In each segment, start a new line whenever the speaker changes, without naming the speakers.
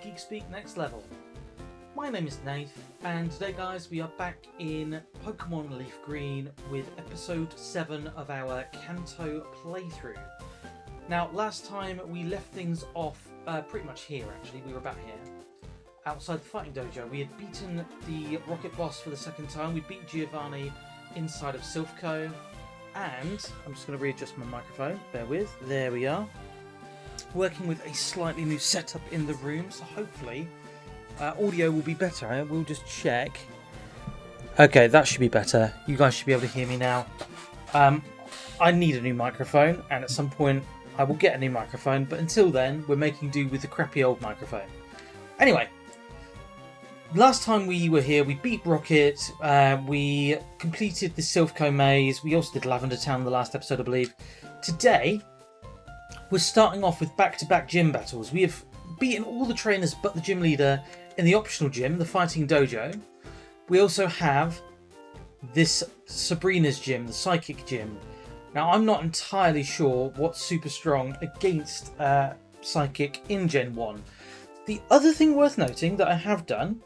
Geek Speak Next Level. My name is Nath, and today guys we are back in Pokémon Leaf Green with episode 7 of our Kanto playthrough. Now last time we left things off pretty much here actually, we were about here. Outside the fighting dojo, we had beaten the rocket boss for the second time, we beat Giovanni inside of Silphco, and I'm just going to readjust my microphone, bear with, there we are. Working with a slightly new setup in the room, so hopefully audio will be better. We'll just check. Okay, that should be better. You guys should be able to hear me now. I need a new microphone, and at some point I will get a new microphone, but until then we're making do with the crappy old microphone. Anyway, last time we were here we beat Rocket, we completed the Silphco maze, we also did Lavender Town in the last episode I believe. Today we're starting off with back-to-back gym battles. We have beaten all the trainers but the gym leader in the optional gym, the fighting dojo. We also have this Sabrina's gym, the psychic gym. Now I'm not entirely sure what's super strong against psychic in Gen 1. The other thing worth noting that I have done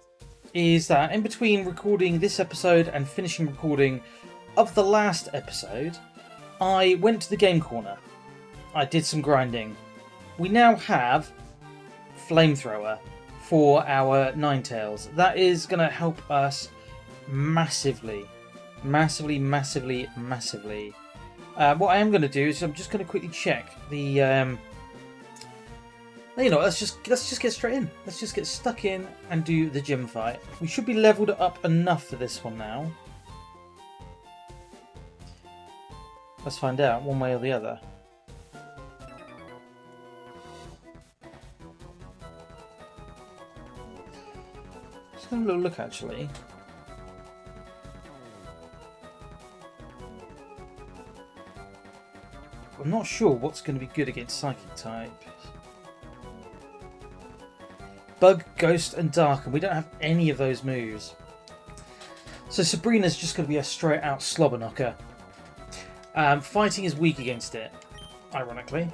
is that in between recording this episode and finishing recording of the last episode, I went to the game corner. I did some grinding. We now have Flamethrower for our Ninetales. That is going to help us massively. Massively. What I am going to do is I'm just going to quickly check the... you know, let's just get straight in. Let's just get stuck in and do the gym fight. We should be leveled up enough for this one now. Let's find out one way or the other. Just have a little look actually. I'm not sure what's going to be good against Psychic type. Bug, Ghost and Dark, and we don't have any of those moves. So Sabrina's just going to be a straight out slobber knocker. Fighting is weak against it, ironically.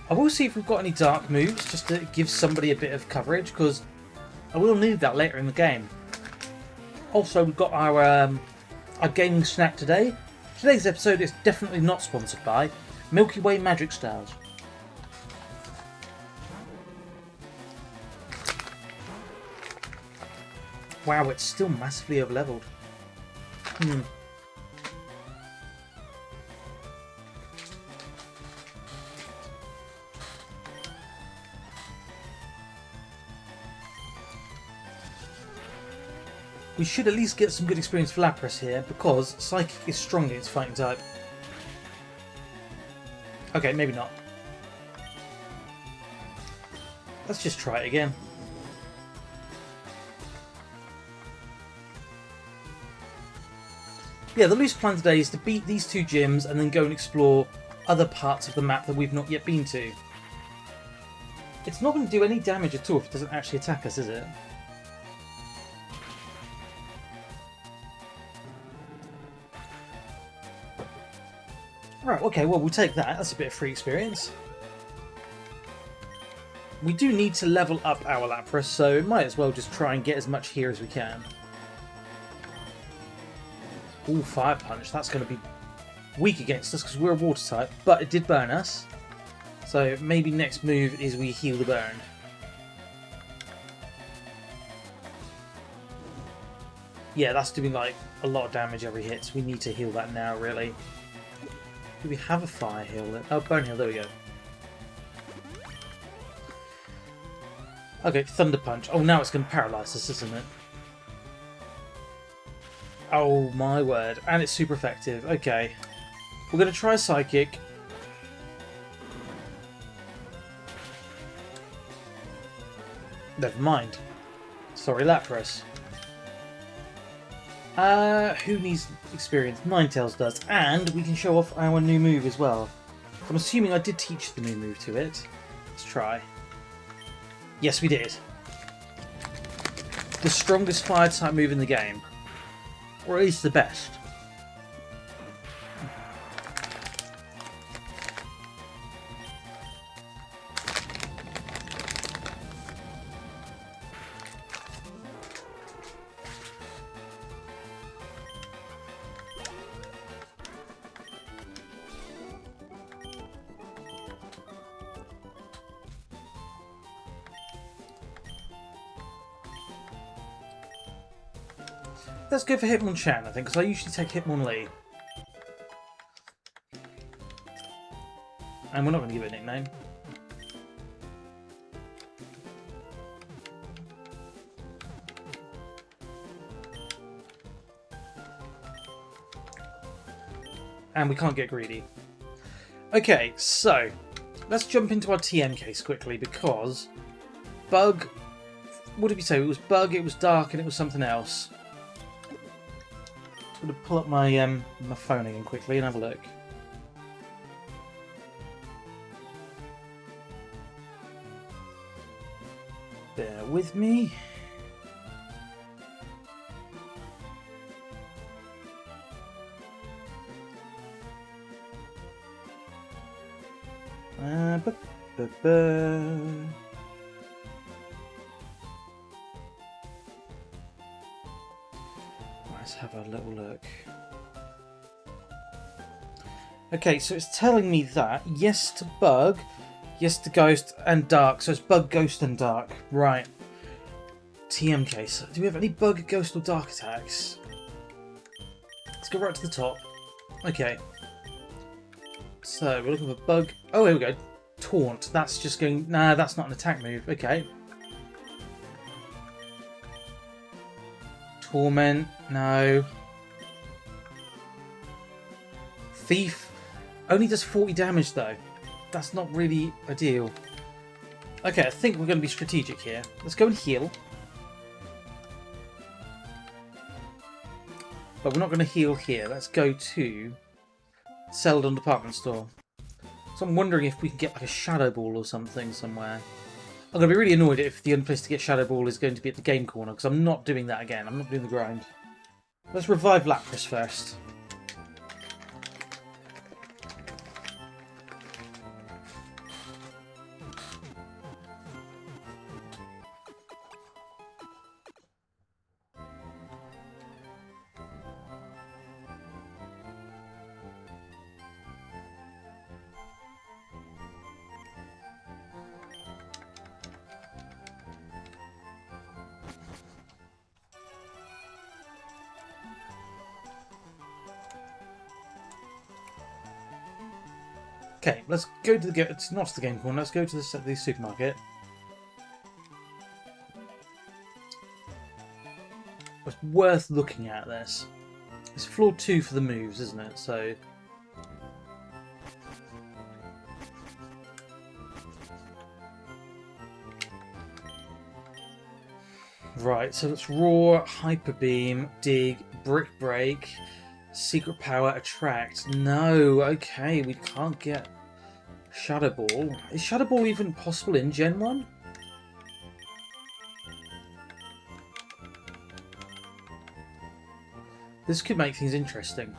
I will see if we've got any dark moves just to give somebody a bit of coverage, because I will need that later in the game. Also, we've got our gaming snack today. Today's episode is definitely not sponsored by Milky Way Magic Stars. Wow, it's still massively over-leveled. We should at least get some good experience for Lapras here, because Psychic is strong against Fighting type. Okay, maybe not. Let's just try it again. Yeah, the loose plan today is to beat these two gyms and then go and explore other parts of the map that we've not yet been to. It's not going to do any damage at all if it doesn't actually attack us, is it? Right, okay, well we'll take that. That's a bit of free experience. We do need to level up our Lapras, so we might as well just try and get as much here as we can. Ooh, Fire Punch. That's going to be weak against us because we're a water type, but it did burn us. So maybe next move is we heal the burn. Yeah, that's doing like a lot of damage every hit, so we need to heal that now, really. Do we have a fire heal? Oh, burn heal, there we go. Okay, Thunder Punch. Oh, now it's going to paralyze us, isn't it? Oh my word, and it's super effective. Okay, we're going to try Psychic. Never mind. Sorry, Lapras. Who needs experience? Ninetales does, and we can show off our new move as well. I'm assuming I did teach the new move to it. Let's try. Yes, we did. The strongest fire type move in the game. Or at least the best. Let's go for Hitmonchan, I think, because I usually take Hitmonlee. And we're not going to give it a nickname. And we can't get greedy. Okay, so let's jump into our TM case quickly because Bug. What did we say? It was Bug, it was Dark, and it was something else. I'm going to pull up my my phone again quickly and have a look. Bear with me. Let's have a little look. Okay, so it's telling me that yes to Bug, yes to Ghost and Dark. So it's Bug, Ghost and Dark. Right. TM case. Do we have any Bug, Ghost or Dark attacks? Let's go right to the top. Okay. So we're looking for Bug. Oh, here we go. Taunt. That's just going... Nah, that's not an attack move. Okay. Torment. No. Thief. Only does 40 damage, though. That's not really ideal. Okay, I think we're going to be strategic here. Let's go and heal. But we're not going to heal here. Let's go to Celadon Department Store. So I'm wondering if we can get like a Shadow Ball or something somewhere. I'm going to be really annoyed if the only place to get Shadow Ball is going to be at the game corner, because I'm not doing that again. I'm not doing the grind. Let's revive Lapras first. Okay, let's go to the game. It's not the game corner. Let's go to the supermarket. It's worth looking at this. It's floor 2 for the moves, isn't it? So right. So it's Roar, Hyper Beam, Dig, Brick Break, Secret Power, Attract. No. Okay, we can't get Shadow Ball. Is Shadow Ball even possible in Gen 1? This could make things interesting.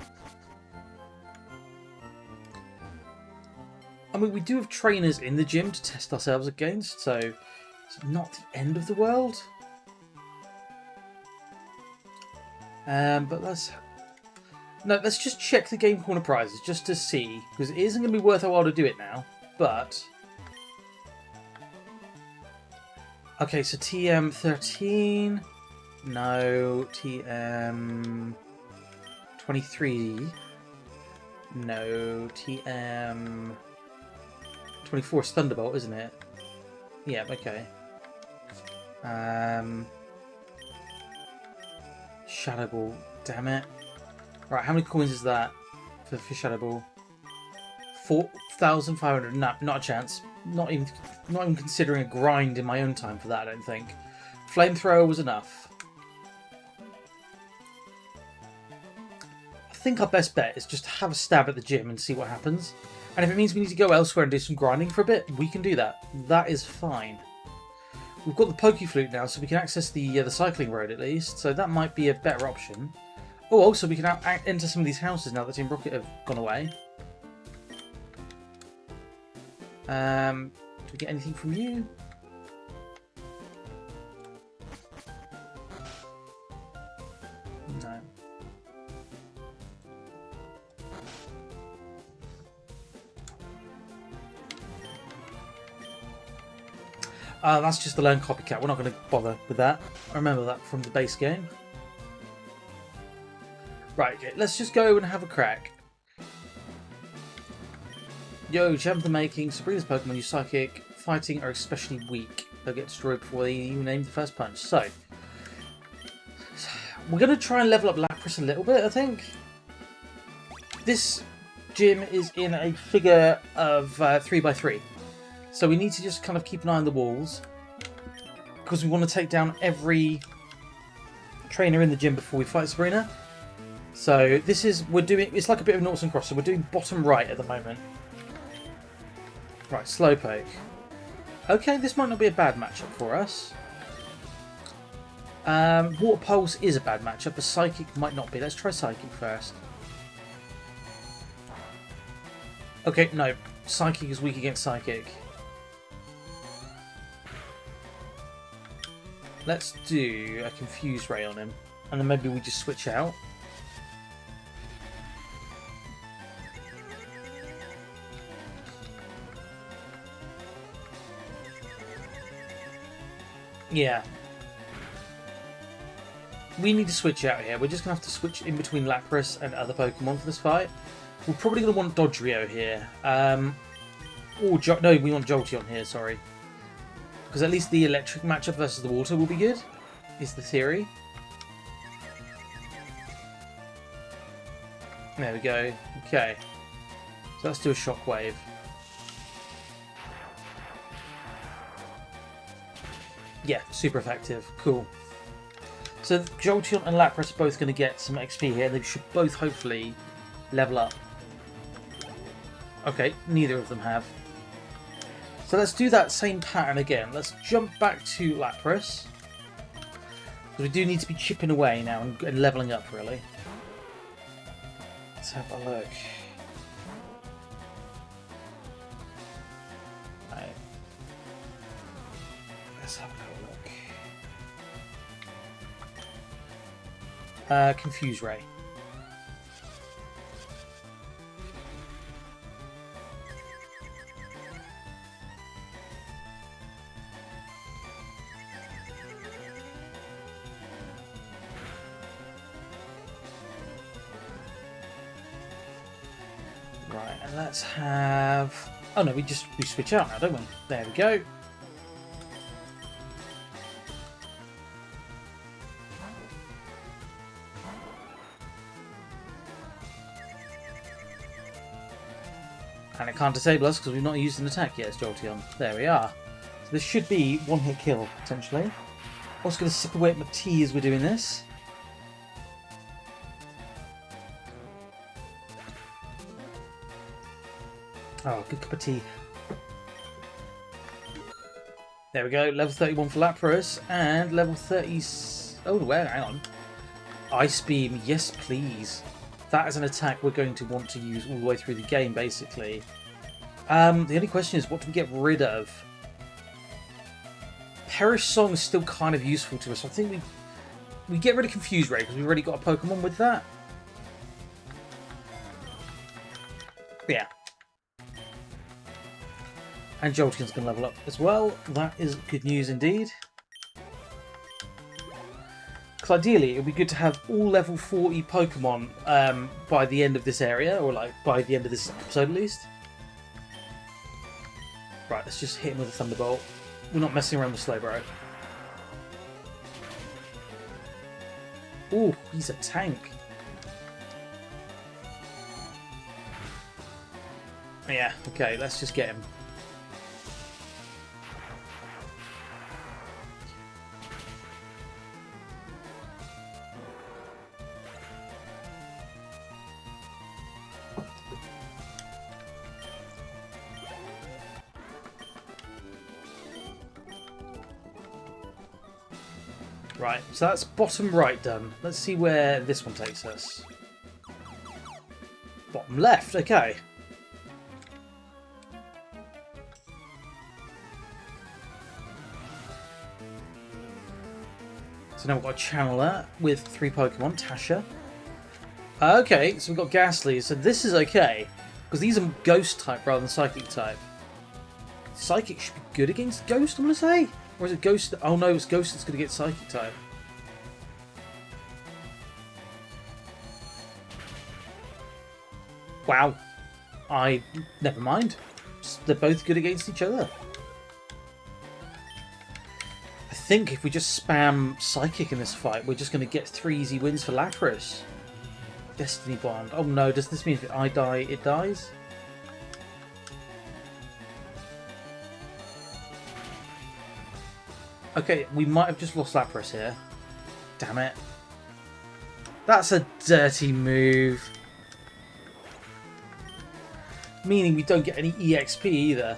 I mean, we do have trainers in the gym to test ourselves against, so it's not the end of the world. But let's just check the game corner prizes just to see, because it isn't going to be worth a while to do it now. But okay, so TM 13, no. TM 23, no. TM 24 is Thunderbolt, isn't it? Yeah. Okay. Shadow Ball. Damn it. Right, how many coins is that for Shadow Ball? 4,500. No, not a chance. Not even considering a grind in my own time for that, I don't think. Flamethrower was enough. I think our best bet is just to have a stab at the gym and see what happens. And if it means we need to go elsewhere and do some grinding for a bit, we can do that. That is fine. We've got the Pokeflute now, so we can access the cycling road at least. So that might be a better option. Oh, also we can enter some of these houses now that Team Rocket have gone away. Do we get anything from you? No. That's just the lone copycat. We're not going to bother with that. I remember that from the base game. Right, okay, let's just go and have a crack. Yo, champ the making. Sabrina's Pokemon use Psychic. Fighting are especially weak. They'll get destroyed before they even aim the first punch. So, we're going to try and level up Lapras a little bit, I think. This gym is in a figure of 3x3. So we need to just kind of keep an eye on the walls. Because we want to take down every trainer in the gym before we fight Sabrina. So this is, we're doing, it's like a bit of noughts and crosses. We're doing bottom right at the moment. Right, Slowpoke. Okay, this might not be a bad matchup for us. Water Pulse is a bad matchup, but Psychic might not be. Let's try Psychic first. Okay, no. Psychic is weak against Psychic. Let's do a Confuse Ray on him. And then maybe we just switch out. Yeah. We need to switch out here. We're just going to have to switch in between Lapras and other Pokemon for this fight. We're probably going to want Dodrio here. No, we want Jolteon here, sorry. Because at least the electric matchup versus the water will be good, is the theory. There we go. Okay. So let's do a Shockwave. Yeah, super effective. Cool. So Jolteon and Lapras are both going to get some XP here. They should both hopefully level up. Okay, neither of them have. So let's do that same pattern again. Let's jump back to Lapras. Because we do need to be chipping away now and leveling up, really. Let's have a look. Right. Let's have a look. Confuse Ray. Right, and let's have... Oh no, we switch out now, don't we? There we go. And it can't disable us because we've not used an attack yet as Jolteon. There we are. So this should be one-hit kill, potentially. Also going to sip away at my tea as we're doing this. Oh, good cup of tea. There we go. Level 31 for Lapras. And level 30... Oh, well, hang on. Ice Beam. Yes, please. That is an attack we're going to want to use all the way through the game, basically. The only question is, what do we get rid of? Perish Song is still kind of useful to us. I think we get rid of Confuse Ray because we've already got a Pokemon with that. Yeah. And Jolteon's going to level up as well. That is good news indeed. Because ideally, it would be good to have all level 40 Pokemon by the end of this area, or like by the end of this episode at least. Right, let's just hit him with a Thunderbolt. We're not messing around with Slowbro. Ooh, he's a tank. Yeah, okay, let's just get him. Right, so that's bottom right done. Let's see where this one takes us. Bottom left, okay. So now we've got a Channeler with 3 Pokemon, Tasha. Okay, so we've got Ghastly, so this is okay. Because these are Ghost type rather than Psychic type. Psychic should be good against Ghost, I'm going to say. Or is it Ghost? Oh no, it's Ghost that's going to get Psychic type. Wow. Never mind. They're both good against each other. I think if we just spam Psychic in this fight, we're just going to get 3 easy wins for Lapras. Destiny Bond. Oh no, does this mean if I die, it dies? Okay, we might have just lost Lapras here. Damn it. That's a dirty move. Meaning we don't get any EXP either.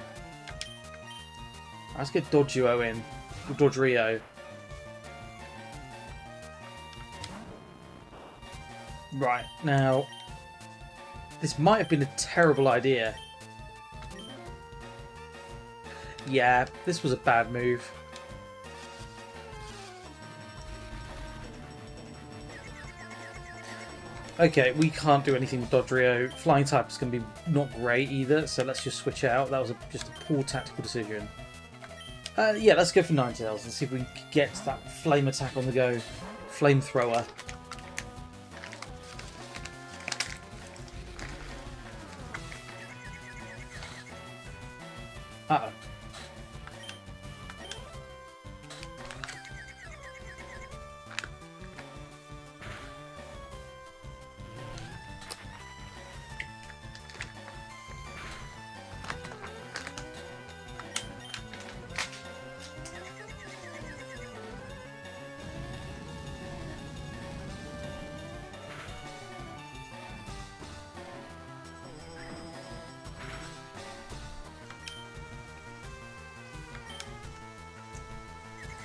Let's get Dodgeo in. Dodrio. Right, now... This might have been a terrible idea. Yeah, this was a bad move. Okay, we can't do anything with Dodrio. Flying type is going to be not great either, so let's just switch out. That was just a poor tactical decision. Yeah, let's go for Ninetales and see if we can get that flame attack on the go. Flamethrower. Uh-oh.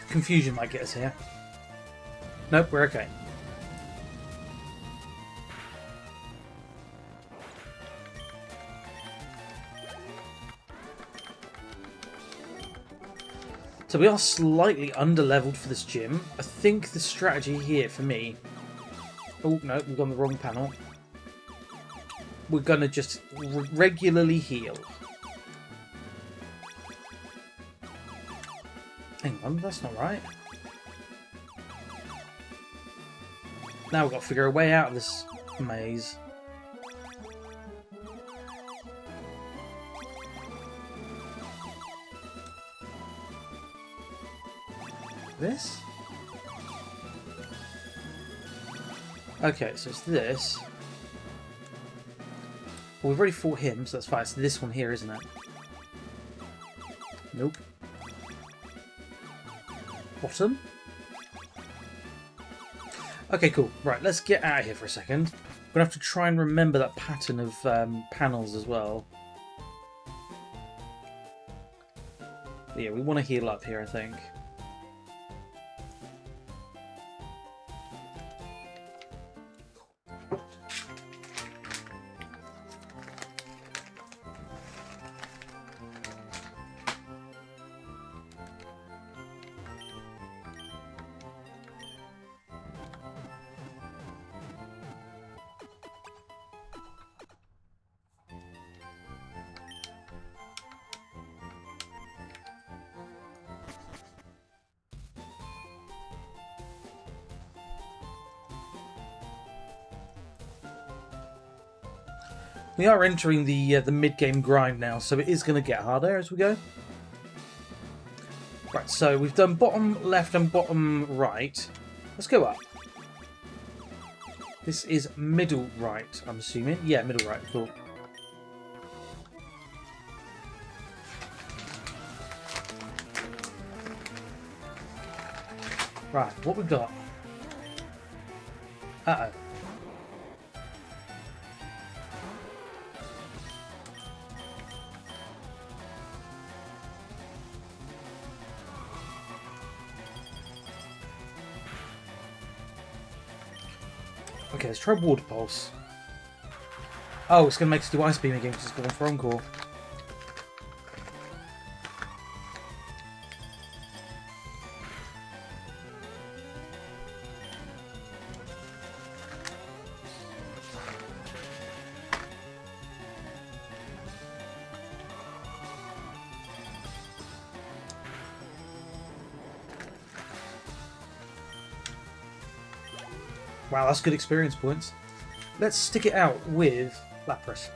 Confusion might get us here. Nope, we're okay. So we are slightly under-leveled for this gym. I think the strategy here for me... Oh, no, we've gone the wrong panel. We're going to just regularly heal. Hang on, that's not right. Now we've got to figure a way out of this maze. This? Okay, so it's this. Well, we've already fought him, so that's fine. It's this one here, isn't it? Nope. Bottom? Okay, cool. Right, let's get out of here for a second. I'm going to have to try and remember that pattern of panels as well. But yeah, we want to heal up here, I think. We are entering the mid-game grind now, so it is going to get harder as we go. Right, so we've done bottom left and bottom right. Let's go up. This is middle right, I'm assuming. Yeah, middle right, cool. Right, what we got? Uh-oh. Okay, let's try Water Pulse. Oh, it's going to make us do Ice Beam again because it's gone for Encore. Wow, that's good experience points. Let's stick it out with Lapras.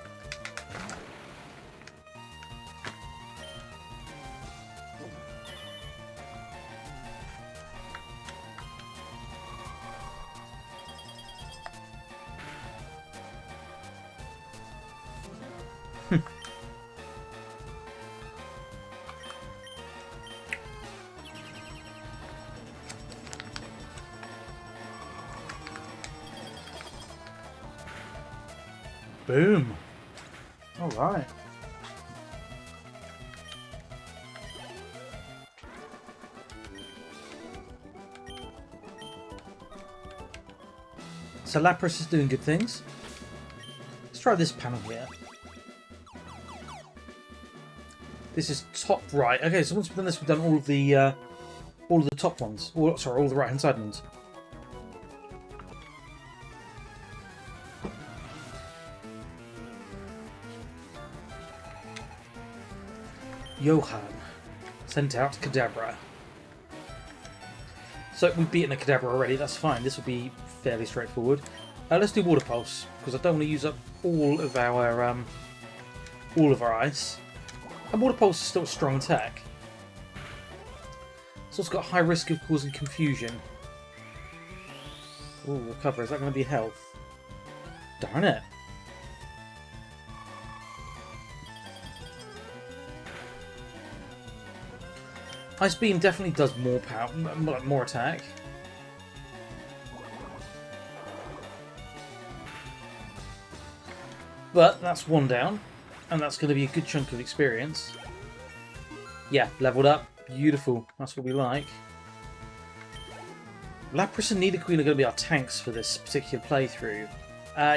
Boom. All right. So Lapras is doing good things. Let's try this panel here. This is top right. Okay, so once we've done this, we've done all of the top ones. Sorry, all the right-hand side ones. Johan sent out Kadabra. So we've beaten a Kadabra already, that's fine. This will be fairly straightforward. Let's do Water Pulse, because I don't want to use up all of our ice. And Water Pulse is still a strong attack. It's also got high risk of causing confusion. Ooh, recover. Is that going to be health? Darn it. Ice Beam definitely does more power, more attack. But that's one down, and that's going to be a good chunk of experience. Yeah, leveled up. Beautiful. That's what we like. Lapras and Nidoqueen are going to be our tanks for this particular playthrough.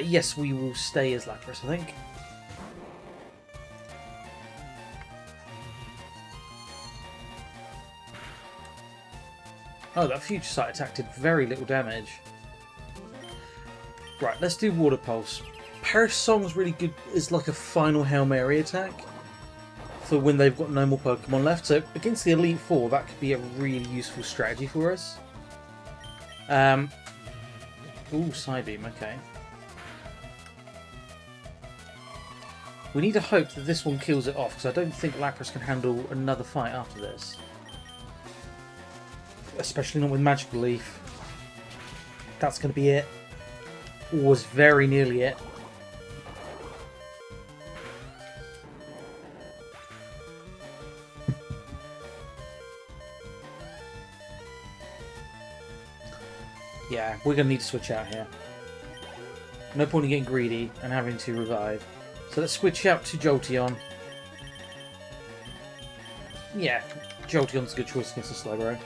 Yes, we will stay as Lapras, I think. Oh, that Future Sight attack did very little damage. Right, let's do Water Pulse. Perish Song's really good as like a final Hail Mary attack for when they've got no more Pokemon left. So against the Elite Four, that could be a really useful strategy for us. Ooh, Psybeam, okay. We need to hope that this one kills it off, because I don't think Lapras can handle another fight after this. Especially not with Magical Leaf. That's going to be it. Was very nearly it. Yeah, we're going to need to switch out here. No point in getting greedy and having to revive. So let's switch out to Jolteon. Yeah, Jolteon's a good choice against the Slowbro.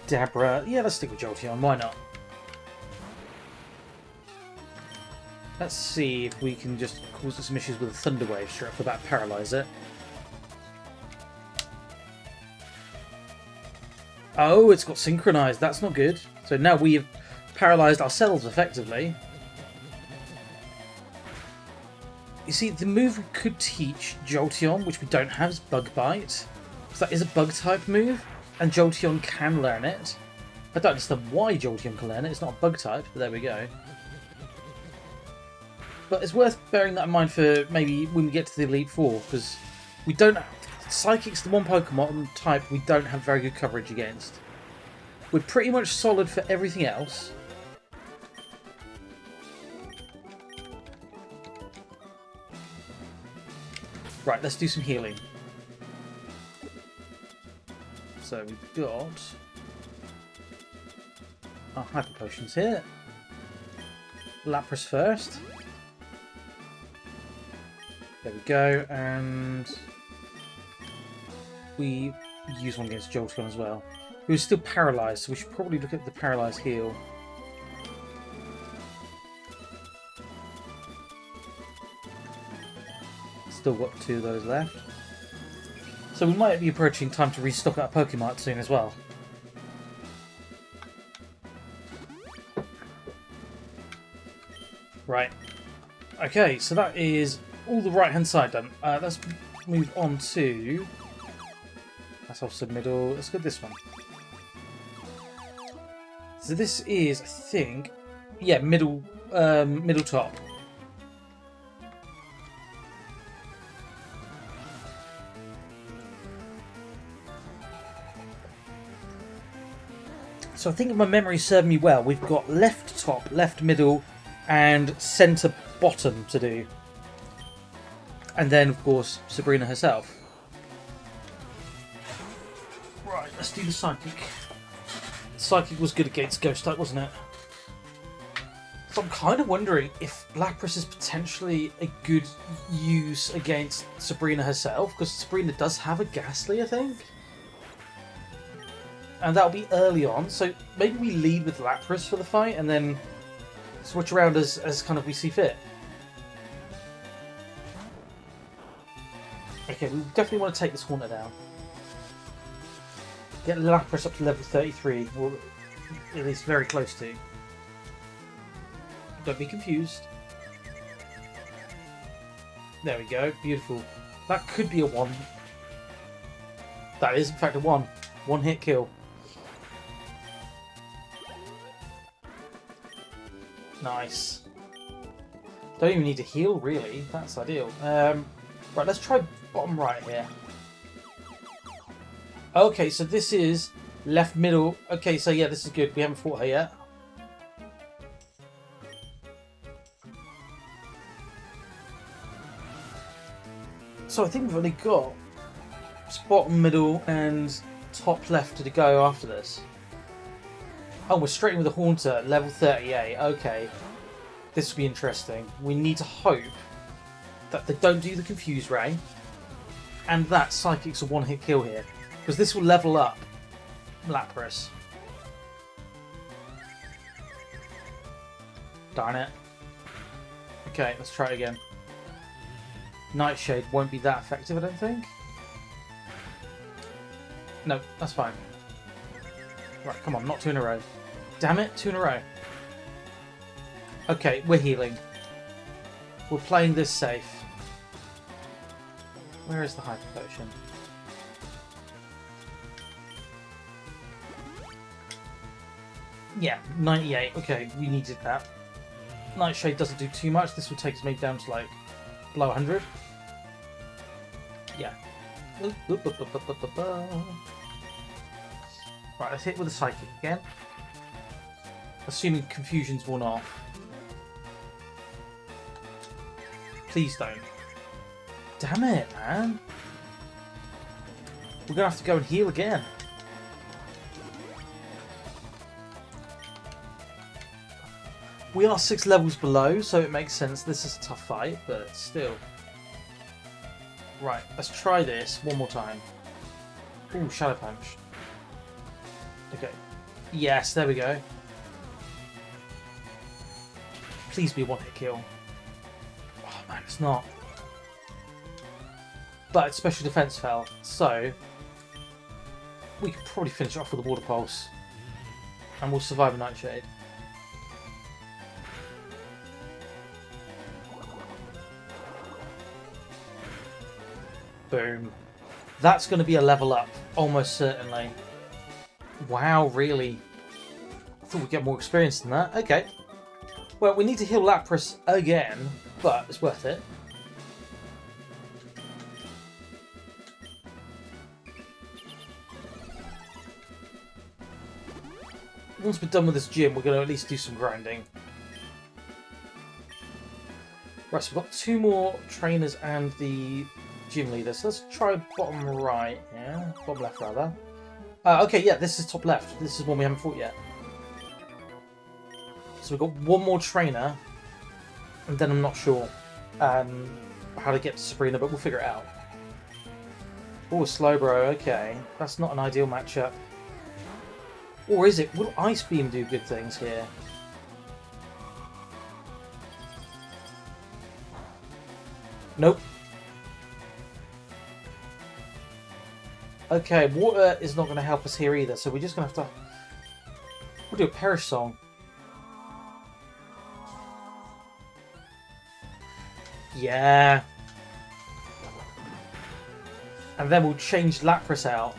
Kadabra. Yeah, let's stick with Jolteon. Why not? Let's see if we can just cause some issues with a Thunder Wave straight off the bat, paralyze it. Oh, it's got synchronized. That's not good. So now we have paralyzed ourselves effectively. You see, the move we could teach Jolteon, which we don't have, is Bug Bite. So that is a bug type move. And Jolteon can learn it. I don't understand why Jolteon can learn it. It's not a bug type, but there we go. But it's worth bearing that in mind for maybe when we get to the Elite Four, because we don't... Psychic's the one Pokemon type we don't have very good coverage against. We're pretty much solid for everything else. Right, let's do some healing. So we've got our Hyper Potions here. Lapras first. There we go, and we use one against Jolteon as well. He was still paralysed, so we should probably look at the paralysed heal. Still got two of those left. So we might be approaching time to restock our Pokemon soon as well. Right. Okay, so that is all the right-hand side done. Let's move on to... That's also middle. Let's go this one. So this is, I think... Yeah, middle top. So I think if my memory served me well, we've got left top, left middle, and centre bottom to do. And then, of course, Sabrina herself. Right, let's do the Psychic. Psychic was good against Ghost type, wasn't it? So I'm kind of wondering if Lapras is potentially a good use against Sabrina herself, because Sabrina does have a Ghastly, I think. And that'll be early on, so maybe we lead with Lapras for the fight and then switch around as kind of we see fit. Okay, we definitely want to take this Haunter down. Get Lapras up to level 33, or at least very close to. Don't be confused. There we go, beautiful. That could be a 1. That is in fact a 1. 1 hit kill. Nice. Don't even need to heal, really. That's ideal. Right, let's try bottom right here. Okay, so this is left middle. Okay, so yeah, this is good. We haven't fought her yet. So I think we've only got bottom, middle, and top left to go after this. Oh, we're straight in with a Haunter, level 38. Okay. This will be interesting. We need to hope that they don't do the Confuse Ray and that Psychic's a 1-hit kill here, because this will level up Lapras. Darn it. Okay, let's try it again. Nightshade won't be that effective, I don't think. No, that's fine. Right, come on, not 2 in a row. Damn it, 2 in a row. Okay, we're healing. We're playing this safe. Where is the Hyper Potion? Yeah, 98. Okay, we needed that. Nightshade doesn't do too much. This will take us maybe down to like below 100. Yeah. Right, let's hit with a Psychic again. Assuming Confusion's worn off. Please don't. Damn it, man. We're going to have to go and heal again. We are 6 levels below, so it makes sense. This is a tough fight, but still. Right, let's try this one more time. Ooh, Shadow Punch. Okay. Yes, there we go. Please be a 1-hit kill. Oh man, it's not. But its special defense fell, so we could probably finish it off with a Water Pulse. And we'll survive a Nightshade. Boom. That's going to be a level up, almost certainly. Wow, really? I thought we'd get more experience than that. Okay. Well, we need to heal Lapras again, but it's worth it. Once we're done with this gym, we're going to at least do some grinding. Right, so we've got 2 more trainers and the gym leader. So let's try bottom right, yeah? Bottom left, rather. Okay, yeah, this is top left. This is one we haven't fought yet. So we've got 1 more trainer, and then I'm not sure how to get to Sabrina, but we'll figure it out. Oh, Slowbro, okay. That's not an ideal matchup. Or is it? Will Ice Beam do good things here? Nope. Okay, water is not going to help us here either, so we're just going to have to... We'll do a Perish Song. Yeah. And then we'll change Lapras out.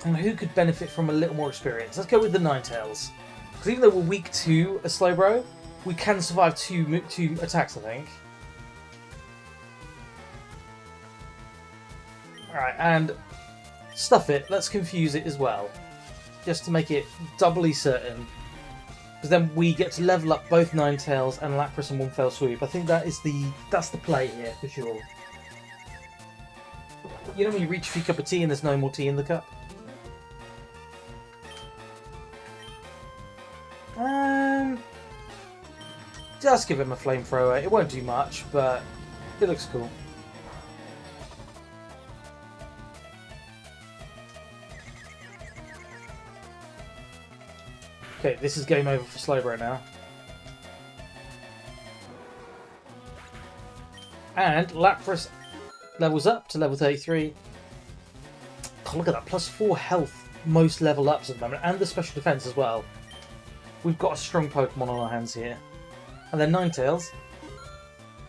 And who could benefit from a little more experience? Let's go with the Ninetales. Because even though we're weak to a Slowbro, we can survive two attacks, I think. Alright, and stuff it. Let's confuse it as well. Just to make it doubly certain. Because then we get to level up both Ninetales and Lapras in one fell swoop. I think that's the play here, for sure. You know when you reach for your cup of tea and there's no more tea in the cup? Just give him a flamethrower. It won't do much, but it looks cool. Okay, this is game over for Slowbro now. And Lapras levels up to level 33. Oh, look at that, +4 health, most level ups at the moment, and the special defense as well. We've got a strong Pokemon on our hands here. And then Ninetales,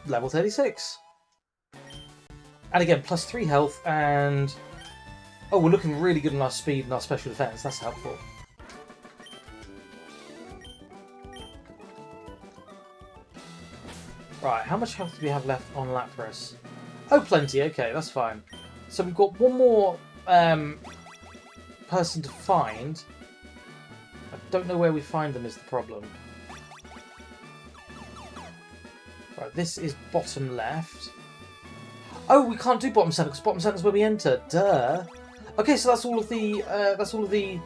level 36. And again, +3 health, and... Oh, we're looking really good on our speed and our special defense. That's helpful. Right, how much health do we have left on Lapras? Oh, plenty. Okay, that's fine. So we've got one more person to find. I don't know where we find them is the problem. Right, this is bottom left. Oh, we can't do bottom center because bottom center is where we enter. Duh. Okay, so that's all of the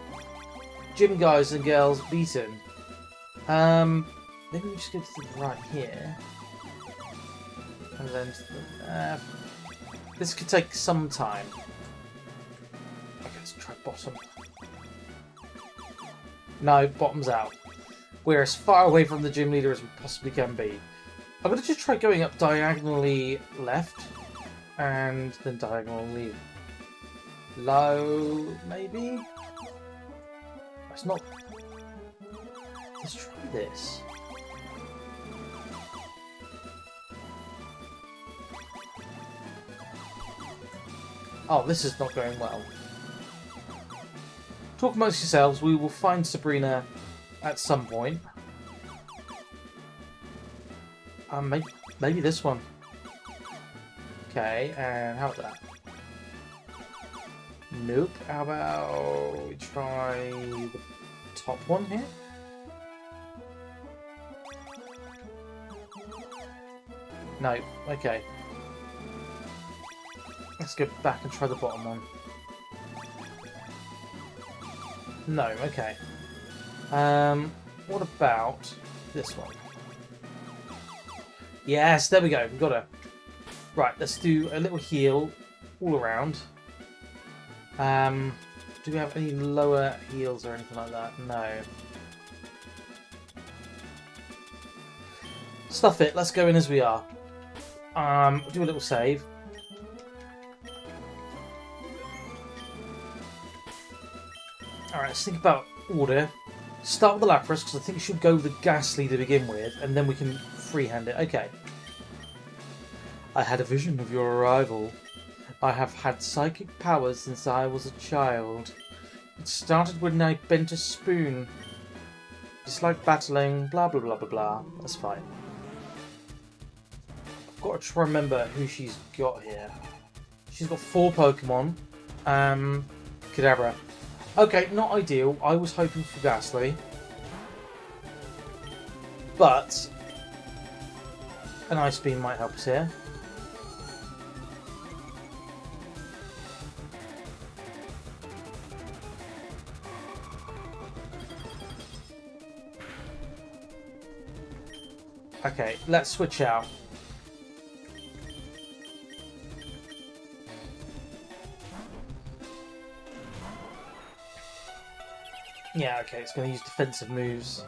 gym guys and girls beaten. Maybe we just go to the right here, and then to the left. This could take some time. Okay, let's try bottom. No, bottom's out. We're as far away from the gym leader as we possibly can be. I'm going to just try going up diagonally left, and then diagonally low, maybe? It's not... Let's try this. Oh, this is not going well. Talk amongst yourselves, we will find Sabrina at some point. Maybe this one. Okay, and how about that? Nope. How about we try the top one here? No. Okay. Let's go back and try the bottom one. No. Okay. What about this one? Yes, there we go. We've got her. Right, let's do a little heal all around. Do we have any lower heals or anything like that? No. Stuff it. Let's go in as we are. Do a little save. Alright, let's think about order. Start with the Lapras, because I think it should go with the Ghastly to begin with, and then we can freehand it. Okay. I had a vision of your arrival. I have had psychic powers since I was a child. It started when I bent a spoon. Dislike battling, blah blah blah blah blah. That's fine. I've got to try and remember who she's got here. She's got 4 Pokemon. Kadabra. Okay, not ideal. I was hoping for Ghastly. But an Ice Beam might help us here. Okay, let's switch out. Yeah, okay, it's going to use defensive moves.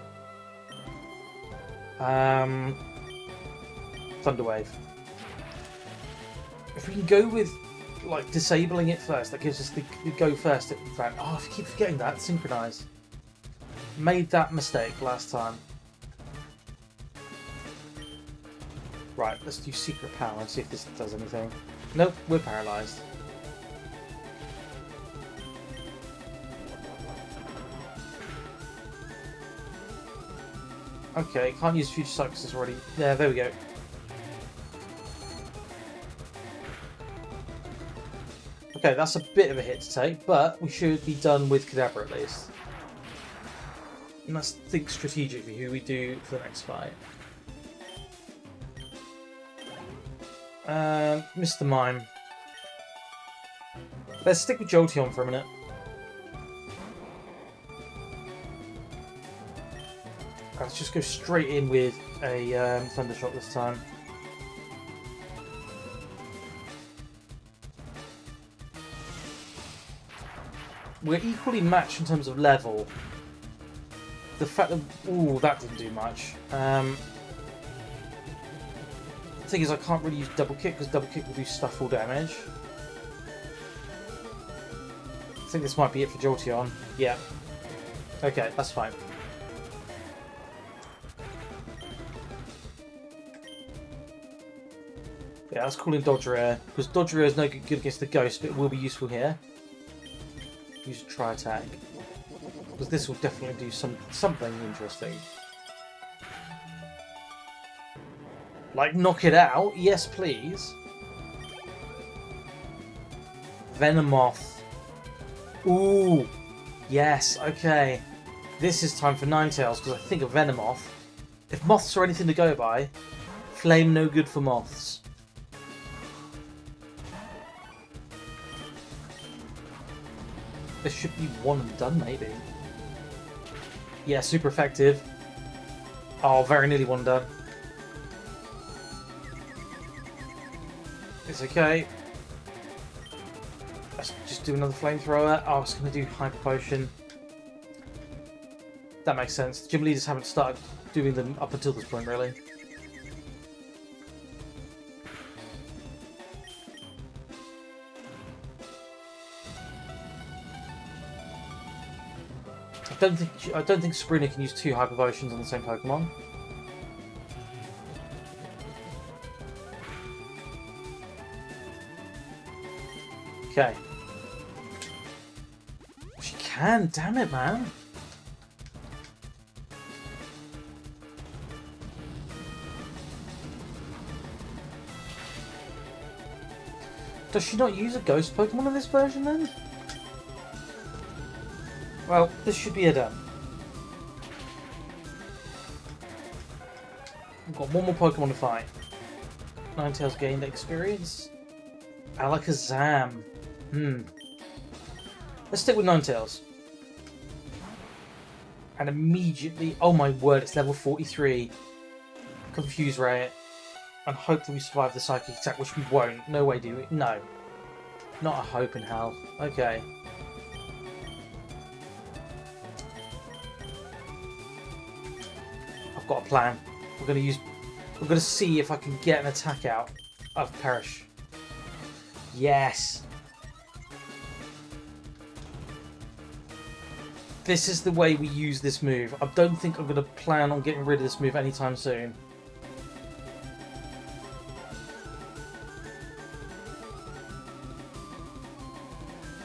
Thunder Wave. If we can go with, like, disabling it first, that gives us the go first. Oh, I keep forgetting that. Synchronize. Made that mistake last time. Right, let's do Secret Power and see if this does anything. Nope, we're paralysed. Okay, can't use Future Sight because it's already... There we go. Okay, that's a bit of a hit to take, but we should be done with Kadabra at least. And let's think strategically who we do for the next fight. Mr. Mime. Let's stick with Jolteon for a minute. Let's just go straight in with a Thundershock this time. We're equally matched in terms of level. The fact that... Ooh, that didn't do much. The thing is, I can't really use Double Kick because Double Kick will do stuff full damage. I think this might be it for Jolteon. Yeah. Okay, that's fine. Yeah, let's call in Dodger because Dodger is no good against the Ghost, but it will be useful here. Use a Tri-Attack because this will definitely do something interesting. Like knock it out, yes please. Venomoth. Ooh, yes, okay. This is time for Ninetales because I think of Venomoth. If moths are anything to go by, flame no good for moths. This should be one and done, maybe. Yeah, super effective. Oh, very nearly one done. It's okay. Let's just do another flamethrower. Oh, I was going to do Hyper Potion. That makes sense. Gym leaders haven't started doing them up until this point, really. I don't think Sabrina can use 2 Hyper Potions on the same Pokemon. Okay. She can, damn it, man. Does she not use a Ghost Pokemon in this version then? Well, this should be a done. We've got one more Pokemon to fight. Ninetales gained experience. Alakazam. Let's stick with Ninetales. And immediately... Oh my word, it's level 43. Confuse Ray. And hope that we survive the Psychic Attack, which we won't. No way do we. No. Not a hope in hell. Okay. I've got a plan. We're going to see if I can get an attack out of Perish. Yes. This is the way we use this move. I don't think I'm going to plan on getting rid of this move anytime soon.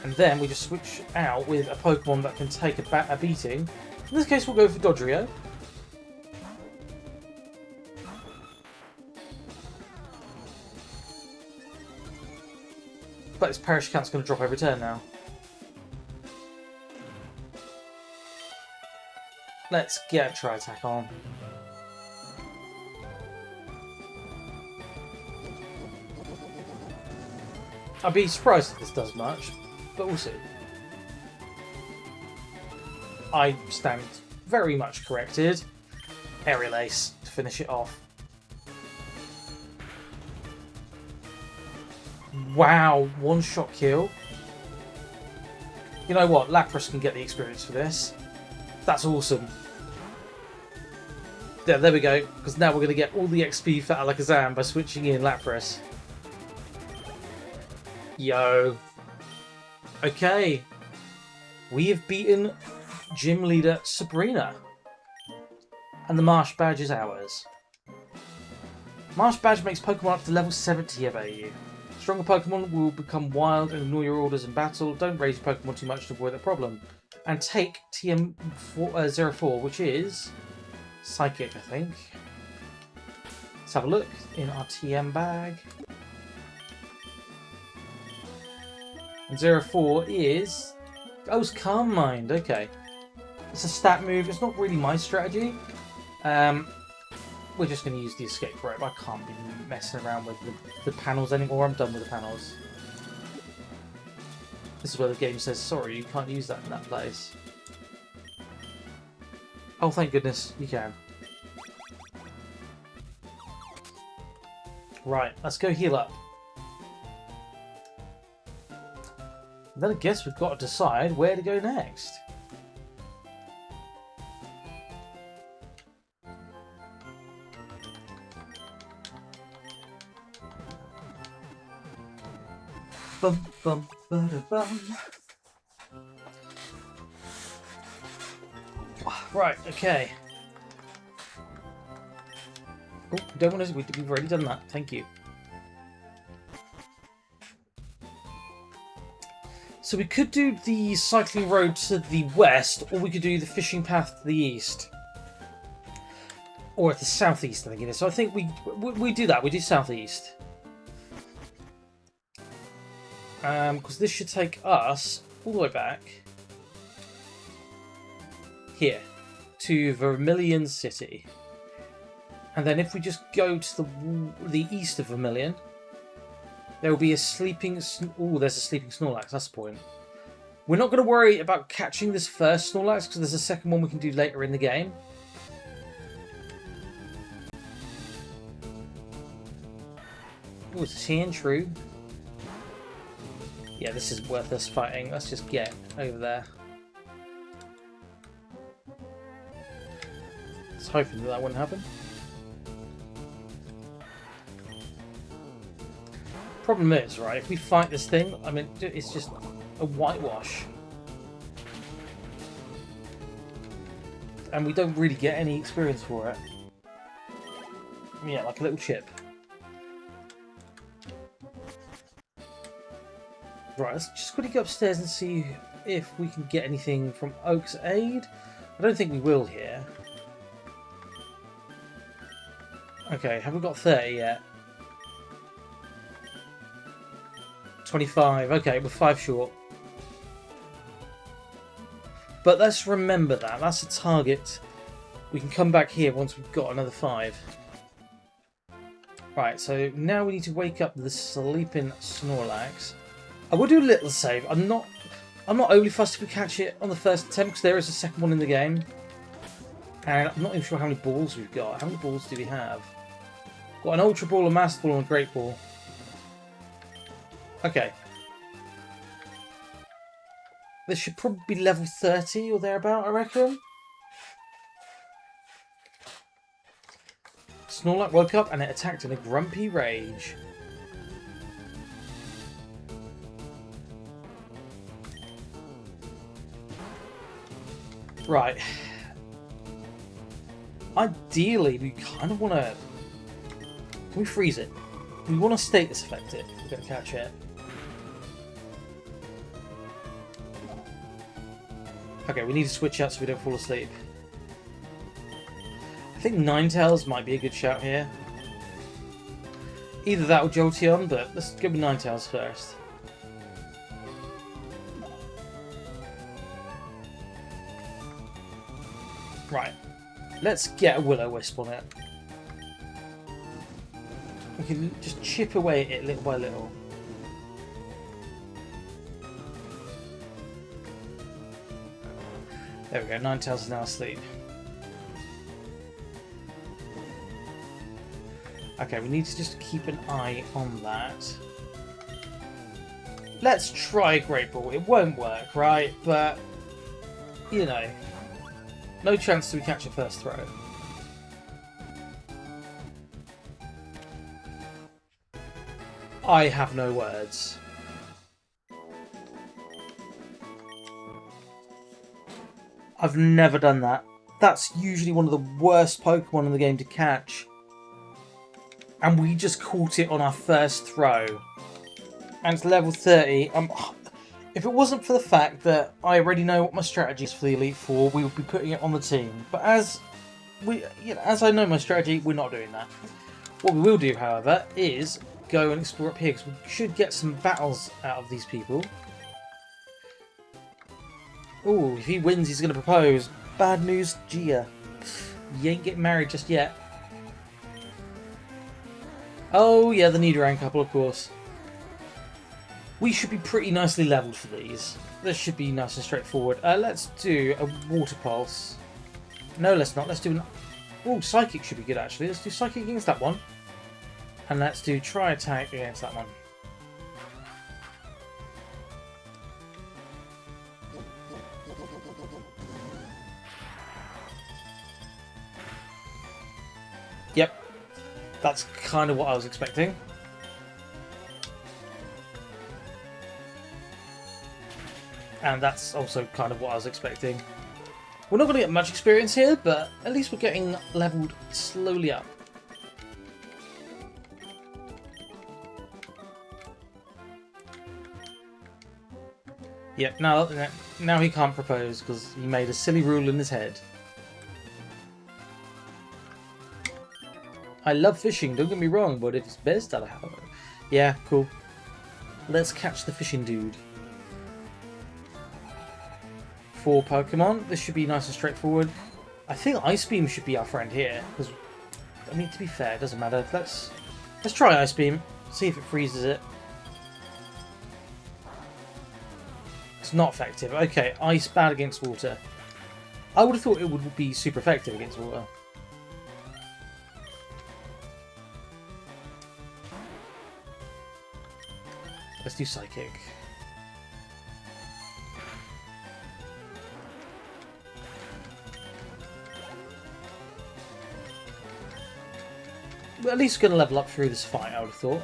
And then we just switch out with a Pokemon that can take a beating. In this case, we'll go for Dodrio. But its Perish Count's going to drop every turn now. Let's get a Tri-Attack on. I'd be surprised if this does much, but we'll see. I stand very much corrected. Aerial Ace to finish it off. Wow, one-shot kill. You know what? Lapras can get the experience for this. That's awesome. There we go. Because now we're going to get all the XP for Alakazam by switching in Lapras. Yo. Okay. We have beaten Gym Leader Sabrina. And the Marsh Badge is ours. Marsh Badge makes Pokemon up to level 70 obey you. Stronger Pokemon will become wild and ignore your orders in battle. Don't raise your Pokemon too much to avoid the problem. And take TM04, which is Psychic, I think. Let's have a look in our TM bag. And 04 is... Oh, it's Calm Mind, okay. It's a stat move. It's not really my strategy. We're just going to use the escape rope. I can't be messing around with the panels anymore. I'm done with the panels. This is where the game says, sorry, you can't use that in that place. Oh, thank goodness, you can. Right, let's go heal up. Then I guess we've got to decide where to go next. Bum, bum, ba-da-bum. Right, okay. Oh, don't want to. We've already done that. Thank you. So we could do the cycling road to the west, or we could do the fishing path to the east, or at the southeast. I think it is. So I think we do that. We do southeast. Because this should take us all the way back here to Vermilion City, and then if we just go to the east of Vermilion, there will be a sleeping. Oh, there's a sleeping Snorlax. That's the point. We're not going to worry about catching this first Snorlax because there's a second one we can do later in the game. Oh, is he in true? Yeah, this is worth us fighting. Let's just get over there. I was hoping that wouldn't happen. Problem is, right, if we fight this thing, I mean, it's just a whitewash. And we don't really get any experience for it. Yeah, like a little chip. Right, let's just quickly go upstairs and see if we can get anything from Oak's Aid. I don't think we will here. Okay, have we got 30 yet? 25. Okay, we're 5 short. But let's remember that. That's a target. We can come back here once we've got another 5. Right, so now we need to wake up the sleeping Snorlax. I will do a little save. I'm not overly fussed if we catch it on the first attempt because there is a second one in the game. And I'm not even sure how many balls we've got. How many balls do we have? Got an Ultra Ball, a Master Ball, and a Great Ball. Okay. This should probably be level 30 or thereabout, I reckon. Snorlax woke up and it attacked in a grumpy rage. Right. Ideally, we kind of want to... Can we freeze it? We want to status effect it. We're going to catch it. Okay, we need to switch out so we don't fall asleep. I think Ninetales might be a good shout here. Either that or Jolteon, but let's go with Ninetales first. Right, let's get a Will-O-Wisp on it. We can just chip away at it little by little. There we go, Ninetales is now asleep. Okay, we need to just keep an eye on that. Let's try a Great Ball. It won't work, right? But, you know, no chance to catch a first throw. I have no words. I've never done that. That's usually one of the worst Pokemon in the game to catch. And we just caught it on our first throw. And it's level 30. If it wasn't for the fact that I already know what my strategy is for the Elite Four, we would be putting it on the team. But as I know my strategy, we're not doing that. What we will do, however, is go and explore up here, because we should get some battles out of these people. Oh, if he wins, he's going to propose. Bad news, Gia. You ain't getting married just yet. Oh, yeah, the Nidoran couple, of course. We should be pretty nicely leveled for these. This should be nice and straightforward. Let's do a Water Pulse. No, let's not. Let's do an... Oh, Psychic should be good, actually. Let's do Psychic against that one. And let's do Tri-Attack against that one. Yep. That's kind of what I was expecting. And that's also kind of what I was expecting. We're not going to get much experience here, but at least we're getting leveled slowly up. Yep, now he can't propose because he made a silly rule in his head. I love fishing, don't get me wrong, but if it's best, I'll have it. Yeah, cool. Let's catch the fishing dude. 4 Pokemon. This should be nice and straightforward. I think Ice Beam should be our friend here, because, I mean, to be fair, it doesn't matter. Let's try Ice Beam, see if it freezes it. It's not effective. Okay, Ice bad against water. I would have thought it would be super effective against water. Let's do Psychic. We're at least going to level up through this fight, I would have thought.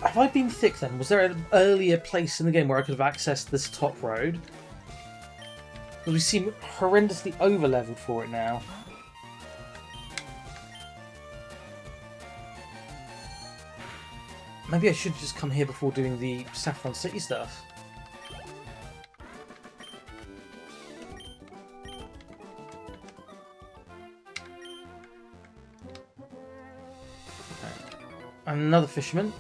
Have I been thick then? Was there an earlier place in the game where I could have accessed this top road? Because we seem horrendously over-leveled for it now. Maybe I should just come here before doing the Saffron City stuff. Okay. Another fisherman.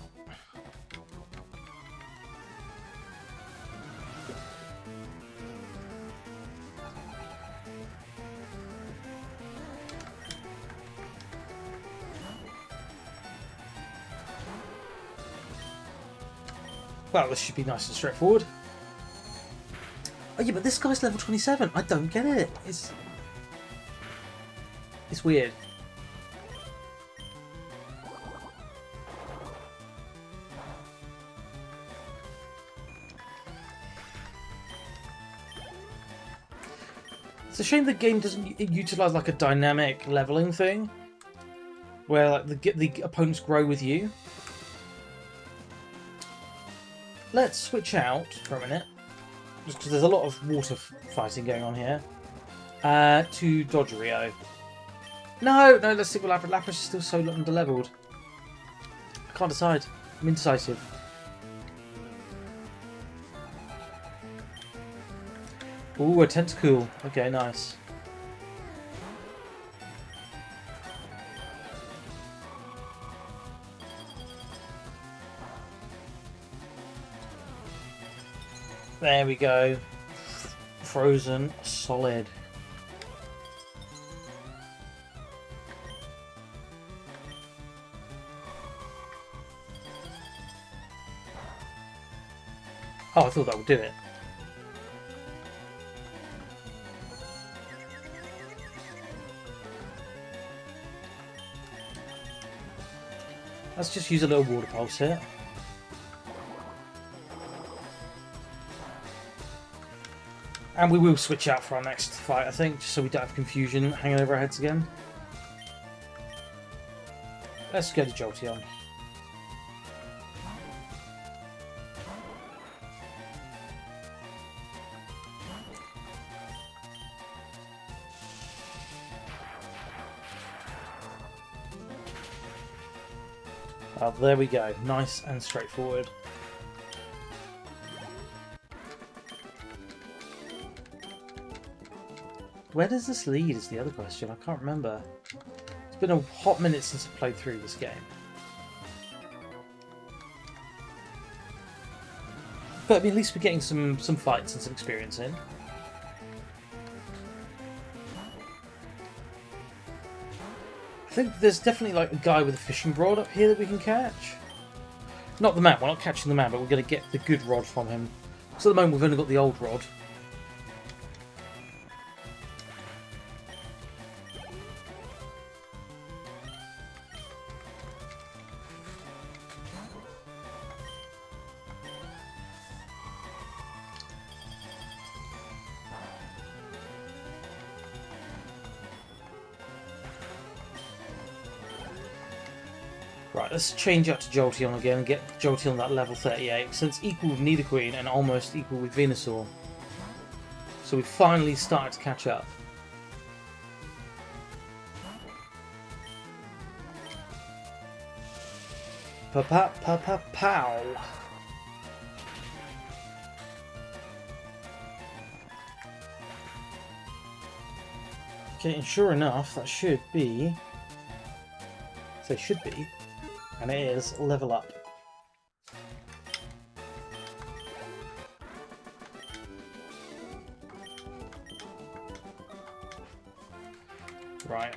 Well, this should be nice and straightforward. Oh yeah, but this guy's level 27. I don't get it. It's weird. It's a shame the game doesn't utilize like a dynamic leveling thing, where like the opponents grow with you. Let's switch out for a minute, just because there's a lot of water fighting going on here, to Dodgerio. No, let's stick with Lapras. Lapras is still so under-leveled. I can't decide. I'm indecisive. Ooh, a Tentacool. Okay, nice. There we go. Frozen solid. Oh, I thought that would do it. Let's just use a little water pulse here. And we will switch out for our next fight, I think, just so we don't have confusion hanging over our heads again. Let's go to Jolteon. Oh, there we go. Nice and straightforward. Where does this lead is the other question. I can't remember. It's been a hot minute since I played through this game. But I mean, at least we're getting some fights and some experience in. I think there's definitely like a guy with a fishing rod up here that we can catch. Not the man, we're not catching the man, but we're going to get the good rod from him. So at the moment we've only got the old rod. Right, let's change up to Jolteon again and get Jolteon at level 38, since equal with Nidoqueen and almost equal with Venusaur. So we've finally started to catch up. Pa-pa-pa-pa-pow! Okay, and sure enough, that should be... So it should be. And it is level up. Right.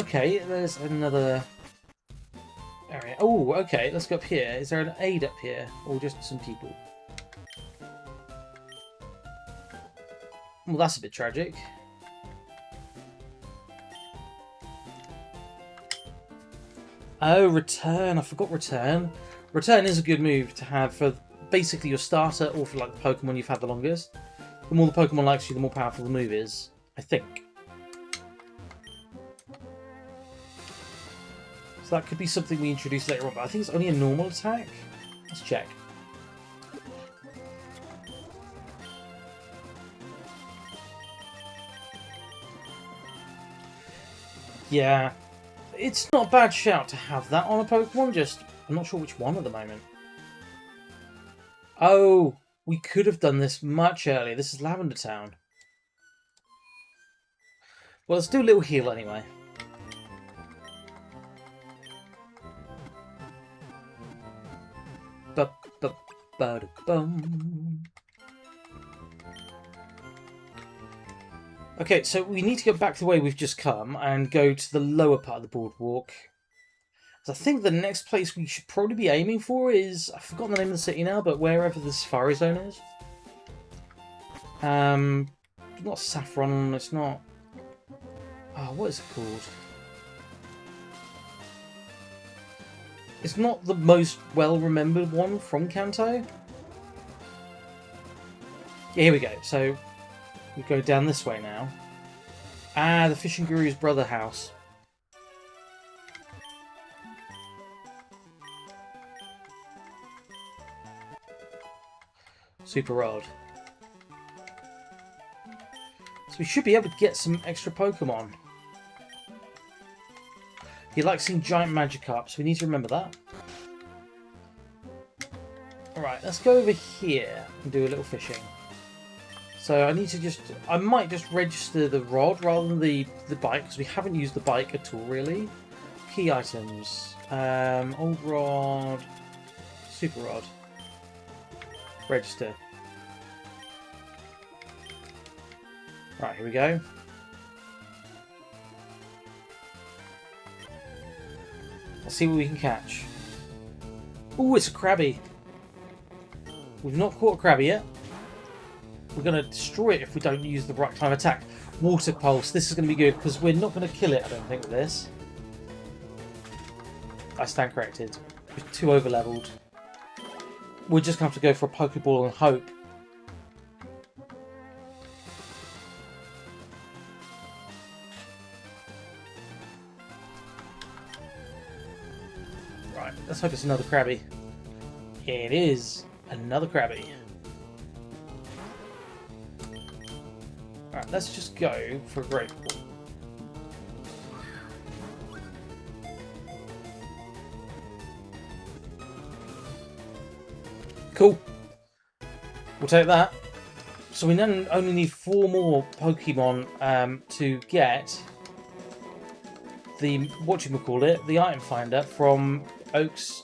Okay, there's another area. Oh, okay, let's go up here. Is there an aid up here? Or just some people? Well, that's a bit tragic. Oh, Return. I forgot Return. Return is a good move to have for basically your starter or for like the Pokemon you've had the longest. The more the Pokemon likes you, the more powerful the move is, I think. So that could be something we introduce later on, but I think it's only a normal attack. Let's check. Yeah. It's not a bad shout to have that on a Pokemon, just I'm not sure which one at the moment. Oh, we could have done this much earlier. This is Lavender Town. Well, let's do a little heal anyway. Ba-ba-ba-da-bum. Okay, so we need to go back the way we've just come and go to the lower part of the boardwalk. So I think the next place we should probably be aiming for is... I've forgotten the name of the city now, but wherever the Safari Zone is. Not Saffron, it's not... Oh, what is it called? It's not the most well-remembered one from Kanto. Yeah, here we go. So... we go down this way now. Ah, the Fishing Guru's brother house. Super Rod. So we should be able to get some extra Pokemon. He likes seeing giant Magikarp, so we need to remember that. Alright, let's go over here and do a little fishing. So I need to just... I might just register the rod rather than the bike, because we haven't used the bike at all, really. Key items. Old rod. Super rod. Register. Right, here we go. Let's see what we can catch. Ooh, it's a Krabby. We've not caught a Krabby yet. We're going to destroy it if we don't use the right time attack. Water Pulse. This is going to be good because we're not going to kill it, I don't think, with this. I stand corrected. We're too over-leveled. We're just going to have to go for a Pokeball and hope. Right, let's hope it's another Krabby. It is another Krabby. Alright, let's just go for a Great Ball. Cool. We'll take that. So we then only need 4 more Pokemon to get the, whatchamacallit, the item finder from Oak's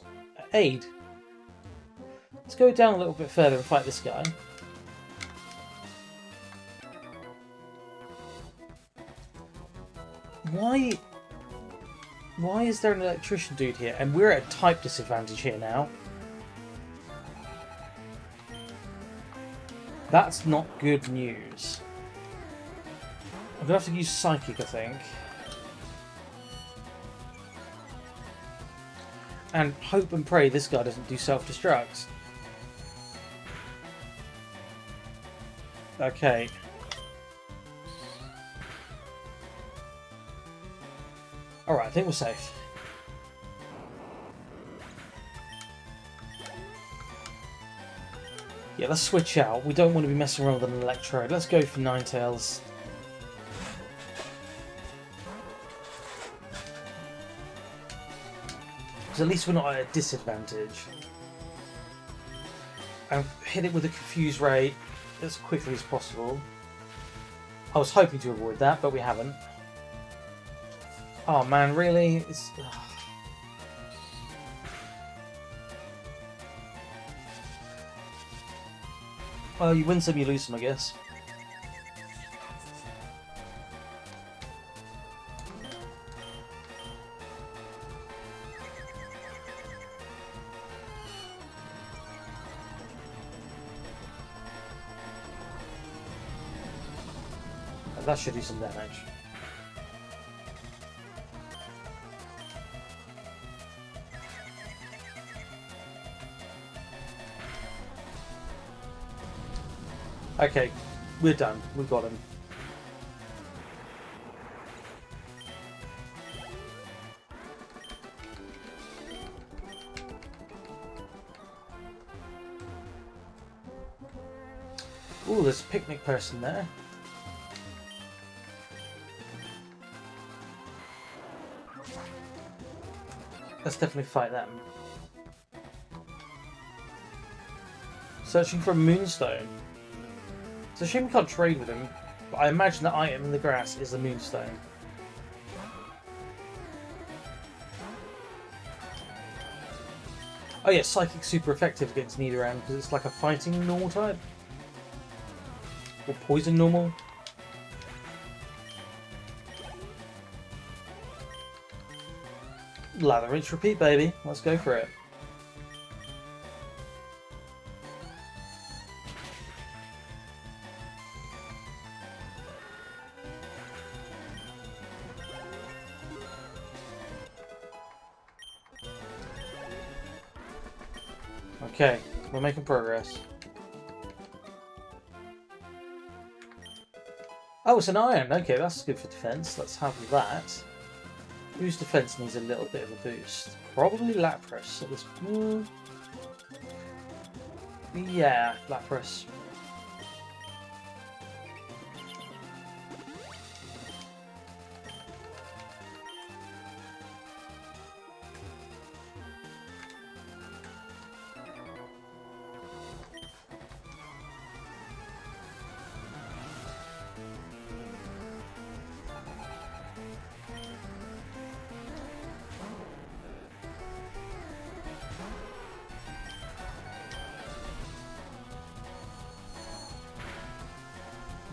aid. Let's go down a little bit further and fight this guy. Why is there an electrician dude here? And we're at a type disadvantage here now. That's not good news. I'm going to have to use Psychic, I think. And hope and pray this guy doesn't do self-destruct. Okay. Alright, I think we're safe. Yeah, let's switch out. We don't want to be messing around with an Electrode. Let's go for Ninetales. Because at least we're not at a disadvantage. And hit it with a Confuse Ray as quickly as possible. I was hoping to avoid that, but we haven't. Oh man, really? It's... Well, you win some, you lose some, I guess. That should do some damage. Okay, we're done. We've got him. Ooh, there's a picnic person there. Let's definitely fight them. Searching for a Moonstone. It's a shame we can't trade with him, but I imagine the item in the grass is the Moonstone. Oh yeah, Psychic's super effective against Nidoran because it's like a fighting normal type. Or poison normal. Lather, rinse, repeat, baby. Let's go for it. Okay, we're making progress. Oh, it's an iron. Okay, that's good for defense. Let's have that. Whose defense needs a little bit of a boost? Probably Lapras at this point. Yeah, Lapras.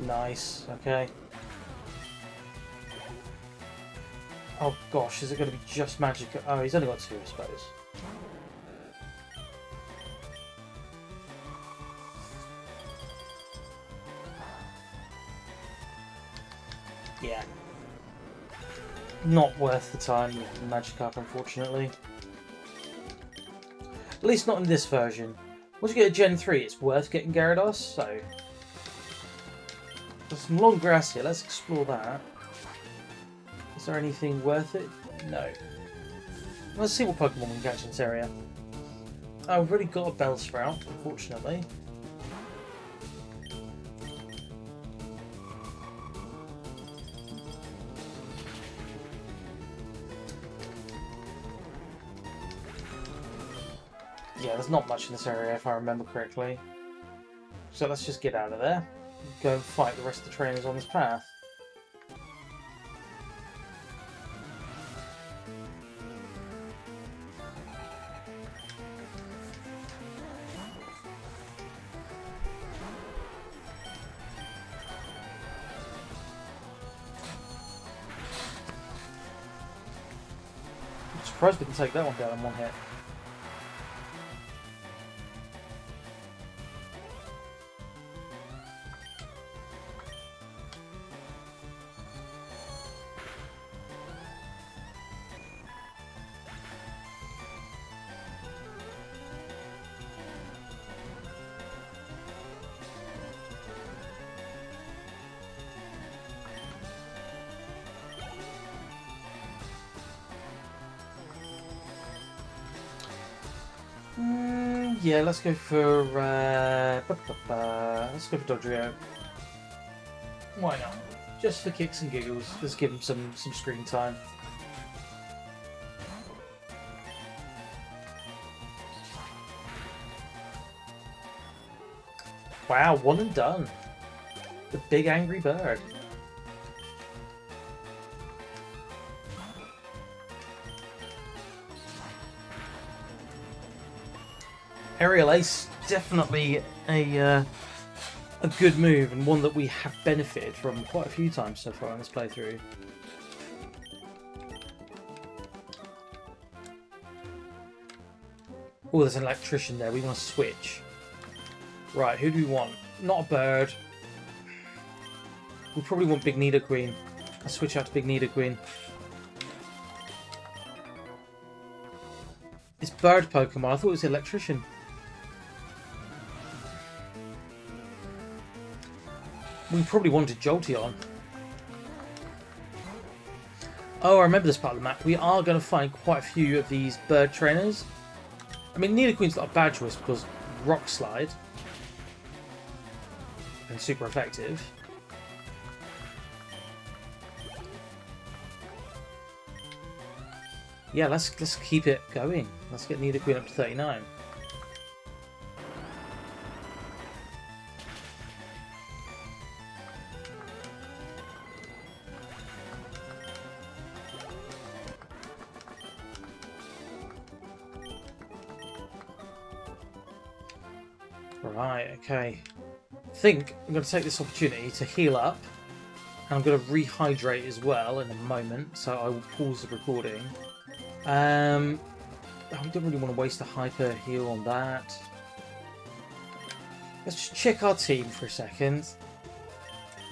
Nice, okay. Oh gosh, is it going to be just magic? Oh, he's only got 2, I suppose. Yeah. Not worth the time with Magikarp, unfortunately. At least not in this version. Once you get a Gen 3, it's worth getting Gyarados, so... There's some long grass here, let's explore that. Is there anything worth it? No. Let's see what Pokemon we can catch in this area. Oh, we've already got a Bellsprout, unfortunately. Yeah, there's not much in this area if I remember correctly. So let's just get out of there. Go and fight the rest of the trainers on this path. I'm surprised we can take that one down in one hit. Yeah, let's go for let's go for Dodrio. Why not? Just for kicks and giggles. Let's give him some screen time. Wow, one and done. The big angry bird. Aerial Ace, definitely a good move, and one that we have benefited from quite a few times so far in this playthrough. Oh, there's an electrician there. We want to switch. Right, who do we want? Not a bird. We probably want Big Nidoqueen. I'll switch out to Big Nidoqueen. It's bird Pokemon. I thought it was the electrician. We probably wanted Jolteon. Oh, I remember this part of the map. We are going to find quite a few of these bird trainers. I mean, Nidoqueen's not a bad choice because Rock Slide. And super effective. Yeah, let's keep it going. Let's get Nidoqueen up to 39. Right, okay. I think I'm going to take this opportunity to heal up. And I'm going to rehydrate as well in a moment, so I will pause the recording. I don't really want to waste a hyper heal on that. Let's just check our team for a second.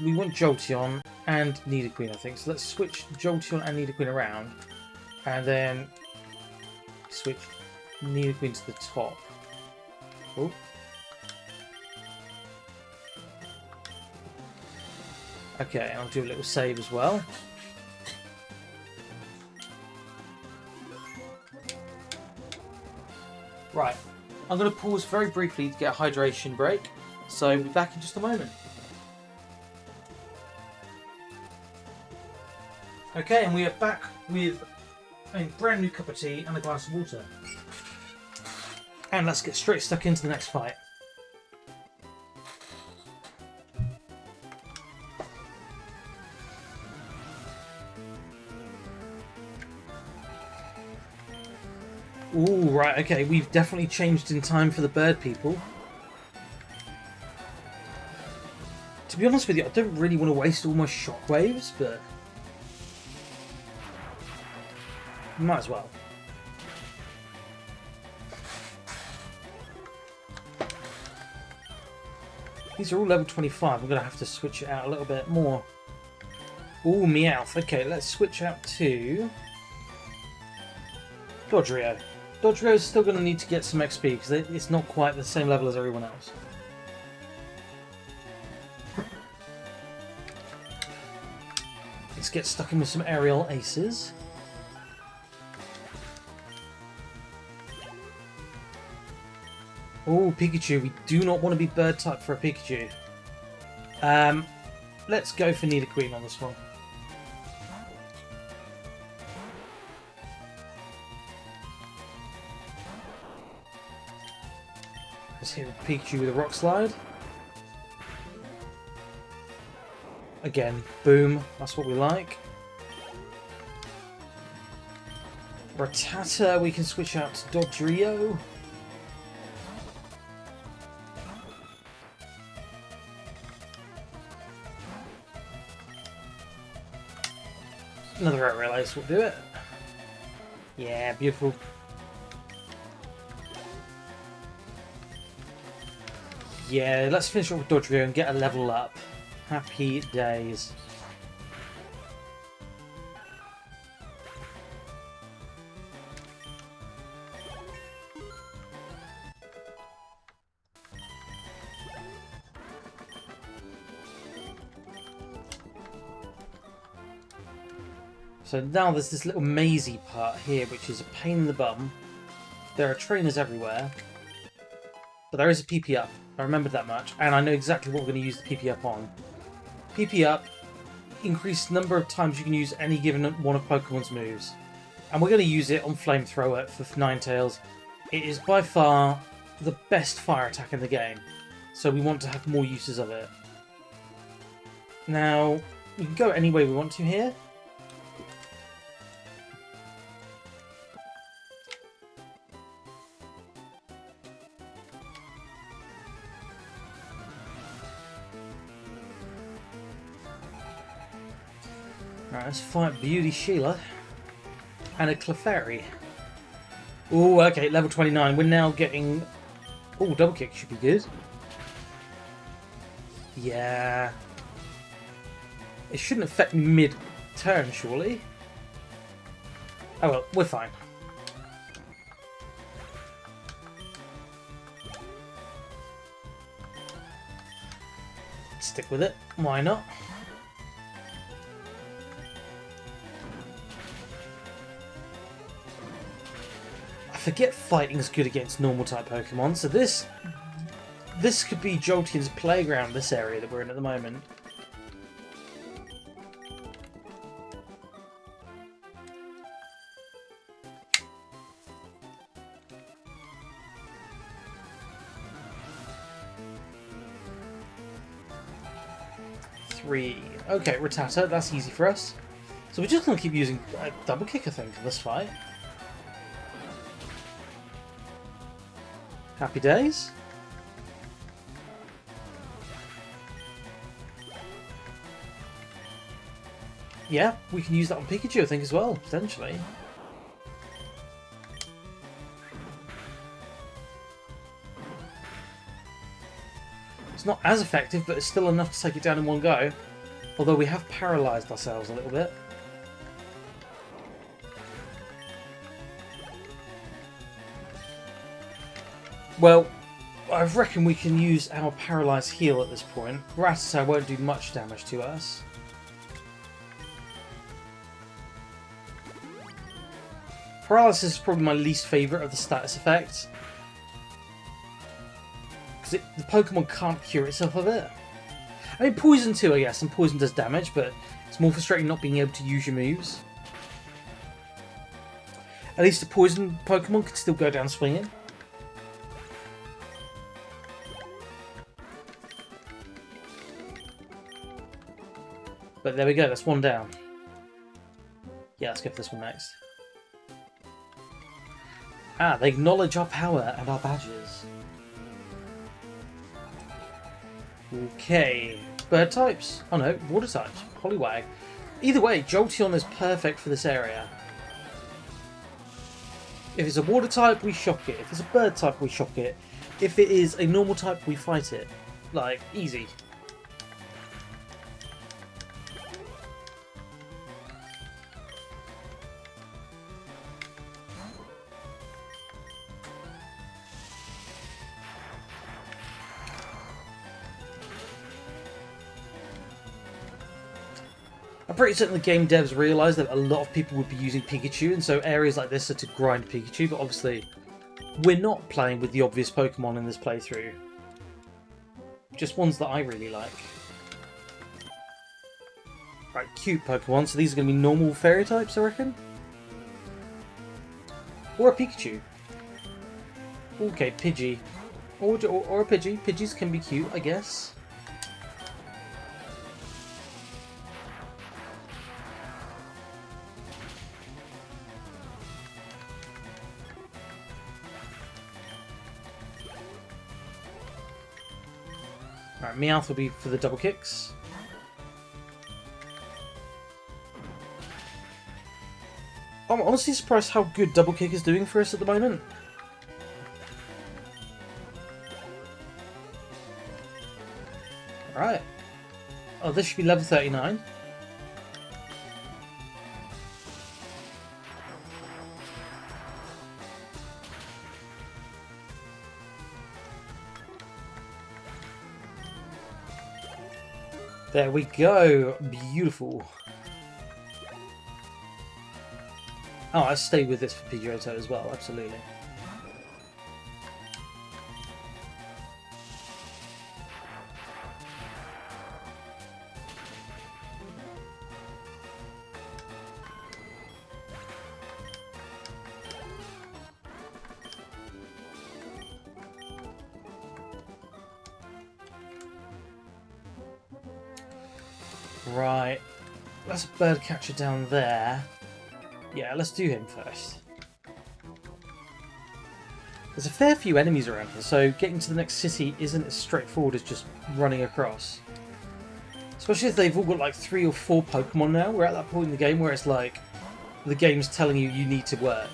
We want Jolteon and Nidoqueen, I think. So let's switch Jolteon and Nidoqueen around. And then switch Nidoqueen to the top. Oh. Okay, I'll do a little save as well. Right, I'm going to pause very briefly to get a hydration break, so we'll be back in just a moment. Okay, and we are back with a brand new cup of tea and a glass of water. And let's get straight stuck into the next fight. Ooh, right, okay, we've definitely changed in time for the bird people. To be honest with you, I don't really want to waste all my shockwaves, but might as well. These are all level 25, I'm going to have to switch it out a little bit more. Ooh, Meowth. Okay, let's switch out to Dodrio. Dodrio is still going to need to get some XP because it's not quite the same level as everyone else. Let's get stuck in with some aerial aces. Oh, Pikachu. We do not want to be bird type for a Pikachu. Let's go for Nidoqueen on this one. Let's hit Pikachu with a Rock Slide. Again, boom. That's what we like. Rattata, we can switch out to Dodrio. Another Aerial Ace will do it. Yeah, beautiful. Yeah, let's finish up with Dodrio and get a level up. Happy days. So now there's this little mazy part here, which is a pain in the bum. There are trainers everywhere. But there is a PP up. I remembered that much. And I know exactly what we're going to use the PP up on. PP up, increased number of times you can use any given one of Pokemon's moves. And we're going to use it on Flamethrower for Ninetales. It is by far the best fire attack in the game. So we want to have more uses of it. Now, we can go any way we want to here. Alright, let's fight Beauty Sheila and a Clefairy. Oh, okay, level 29. We're now getting... Oh, double kick should be good. Yeah. It shouldn't affect mid-turn, surely. Oh well, we're fine. Stick with it. Why not? I forget fighting's good against normal type Pokemon, so this could be Jolteon's playground, this area that we're in at the moment. Three. Okay, Rattata, that's easy for us. So we're just going to keep using double kick, I think, in this fight. Happy days. Yeah, we can use that on Pikachu, I think, as well, potentially. It's not as effective, but it's still enough to take it down in one go. Although we have paralysed ourselves a little bit. Well, I reckon we can use our Paralysed heal at this point. Rattata won't do much damage to us. Paralysis is probably my least favourite of the status effects. Because the Pokemon can't cure itself of it. I mean, Poison too, I guess, and Poison does damage, but it's more frustrating not being able to use your moves. At least a Poison Pokemon can still go down swinging. But there we go, that's one down. Yeah, let's go for this one next. Ah, they acknowledge our power and our badges. Okay, bird types. Oh no, water types. Poliwag. Either way, Jolteon is perfect for this area. If it's a water type, we shock it. If it's a bird type, we shock it. If it is a normal type, we fight it. Like, easy. I'm pretty certain the game devs realised that a lot of people would be using Pikachu, and so areas like this are to grind Pikachu, but obviously we're not playing with the obvious Pokemon in this playthrough. Just ones that I really like. Right, cute Pokemon, so these are going to be normal fairy types, I reckon? Or a Pikachu. Okay, Pidgey. Or a Pidgey. Pidgeys can be cute, I guess. Alright, Meowth will be for the double kicks. I'm honestly surprised how good double kick is doing for us at the moment. Alright. Oh, this should be level 39. There we go. Beautiful. Oh, I'll stay with this for Pidgeotto as well, absolutely. Right, that's a bird catcher down there. Yeah, let's do him first. There's a fair few enemies around here, so getting to the next city isn't as straightforward as just running across. Especially if they've all got like 3 or 4 Pokemon now. We're at that point in the game where it's like the game's telling you need to work.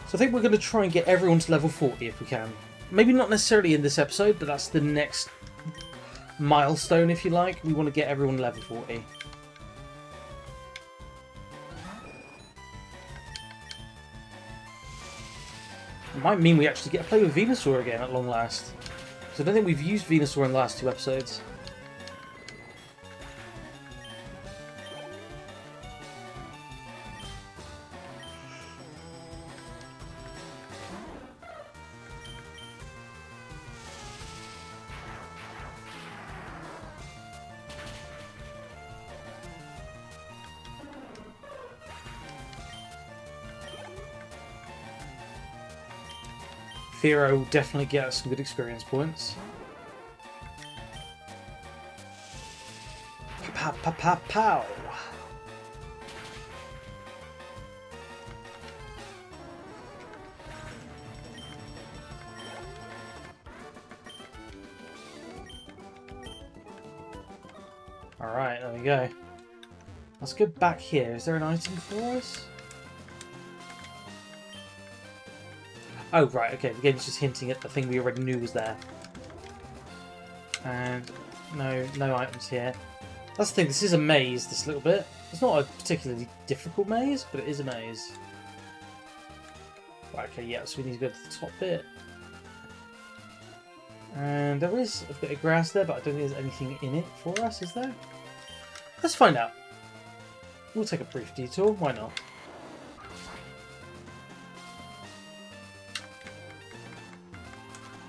So I think we're going to try and get everyone to level 40 if we can. Maybe not necessarily in this episode, but that's the next milestone, if you like. We want to get everyone level 40. It might mean we actually get to play with Venusaur again at long last. So I don't think we've used Venusaur in the last 2 episodes. Fearow will definitely get us some good experience points. Pow, pow, pow, pow. Alright, there we go. Let's go back here. Is there an item for us? Oh, right, okay, the game's just hinting at the thing we already knew was there. And no items here. That's the thing, this is a maze, this little bit. It's not a particularly difficult maze, but it is a maze. Right, okay, yeah, so we need to go to the top bit. And there is a bit of grass there, but I don't think there's anything in it for us, is there? Let's find out. We'll take a brief detour, why not?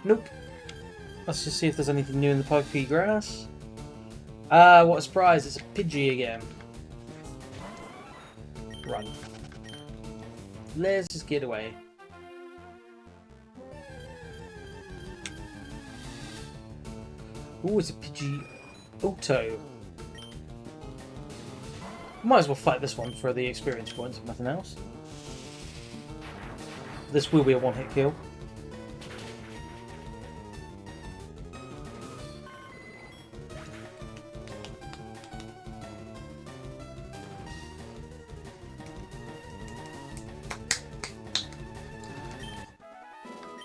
Nope. Let's just see if there's anything new in the Poké grass. Ah, what a surprise, it's a Pidgey again. Run. Let's just get away. Ooh, it's a Pidgeotto. Might as well fight this one for the experience points, if nothing else. This will be a one-hit kill.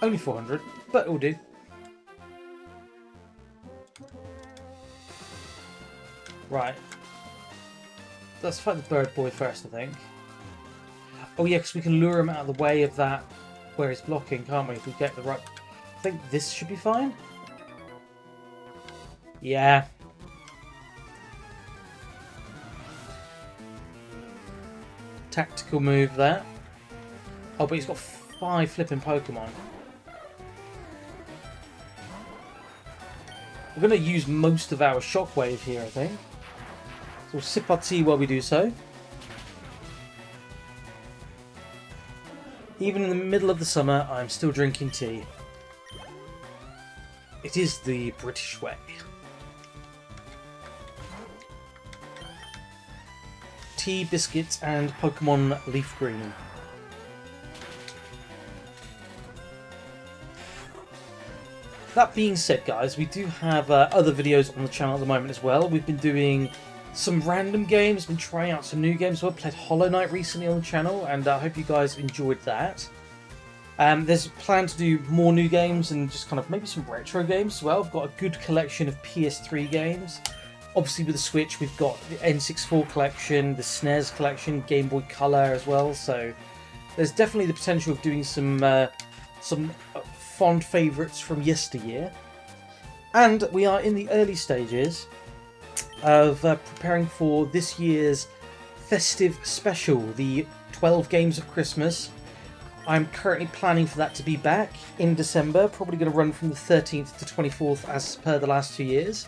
Only 400, but it'll do. Right. Let's fight the bird boy first, I think. Oh yeah, because we can lure him out of the way of that where he's blocking, can't we? If we get the right... I think this should be fine. Yeah. Tactical move there. Oh, but he's got 5 flipping Pokemon. We're going to use most of our Shockwave here, I think. So we'll sip our tea while we do so. Even in the middle of the summer, I'm still drinking tea. It is the British way. Tea, biscuits, and Pokémon Leaf Green. That being said, guys, we do have other videos on the channel at the moment as well. We've been doing some random games, been trying out some new games. I played Hollow Knight recently on the channel, and I hope you guys enjoyed that. There's a plan to do more new games and just kind of maybe some retro games as well. I've got a good collection of PS3 games. Obviously with the Switch we've got the N64 collection, the SNES collection, Game Boy Color as well, so there's definitely the potential of doing some fond favourites from yesteryear. And we are in the early stages of preparing for this year's festive special, the 12 Games of Christmas. I'm currently planning for that to be back in December, probably going to run from the 13th to 24th as per the last 2 years.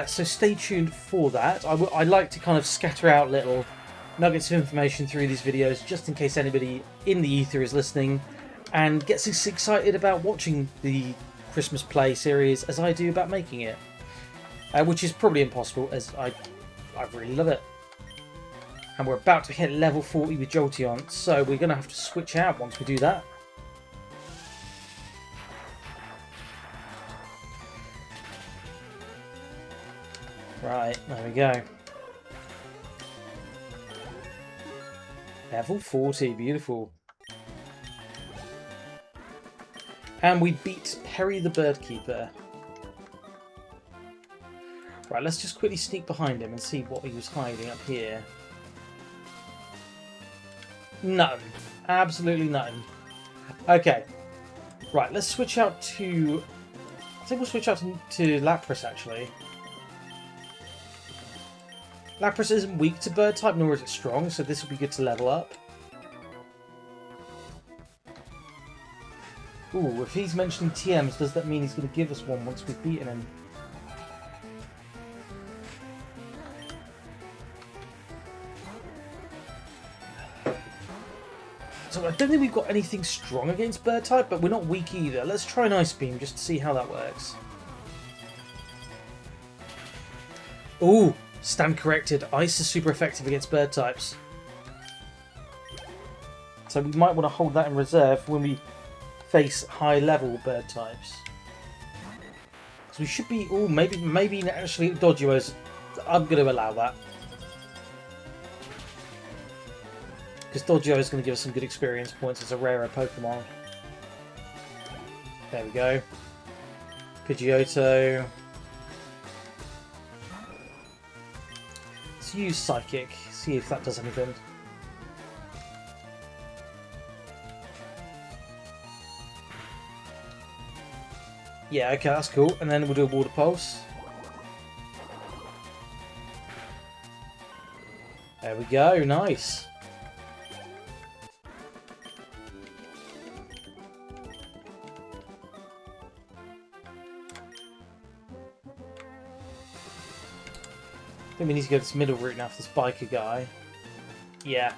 So stay tuned for that. I like to kind of scatter out little nuggets of information through these videos just in case anybody in the ether is listening and gets as excited about watching the Christmas Play series as I do about making it. Which is probably impossible, as I really love it. And we're about to hit level 40 with Jolteon, so we're going to have to switch out once we do that. Right, there we go. Level 40, beautiful. And we beat Perry the Birdkeeper. Right, let's just quickly sneak behind him and see what he was hiding up here. Nothing. Absolutely nothing. Okay. Right, let's switch out to... I think we'll switch out to Lapras, actually. Lapras isn't weak to bird type, nor is it strong, so this will be good to level up. Ooh, if he's mentioning TMs, does that mean he's going to give us one once we've beaten him? So I don't think we've got anything strong against bird type, but we're not weak either. Let's try an Ice Beam just to see how that works. Ooh! Stand corrected. Ice is super effective against bird types. So we might want to hold that in reserve when we face high level bird types. So we should be... Oh, maybe actually Doduo's... I'm going to allow that. Because Doduo is going to give us some good experience points as a rarer Pokemon. There we go. Pidgeotto. Let's use Psychic, see if that does anything. Yeah, okay, that's cool. And then we'll do a Water Pulse. There we go, nice. I think we need to go this middle route now for this biker guy. Yeah.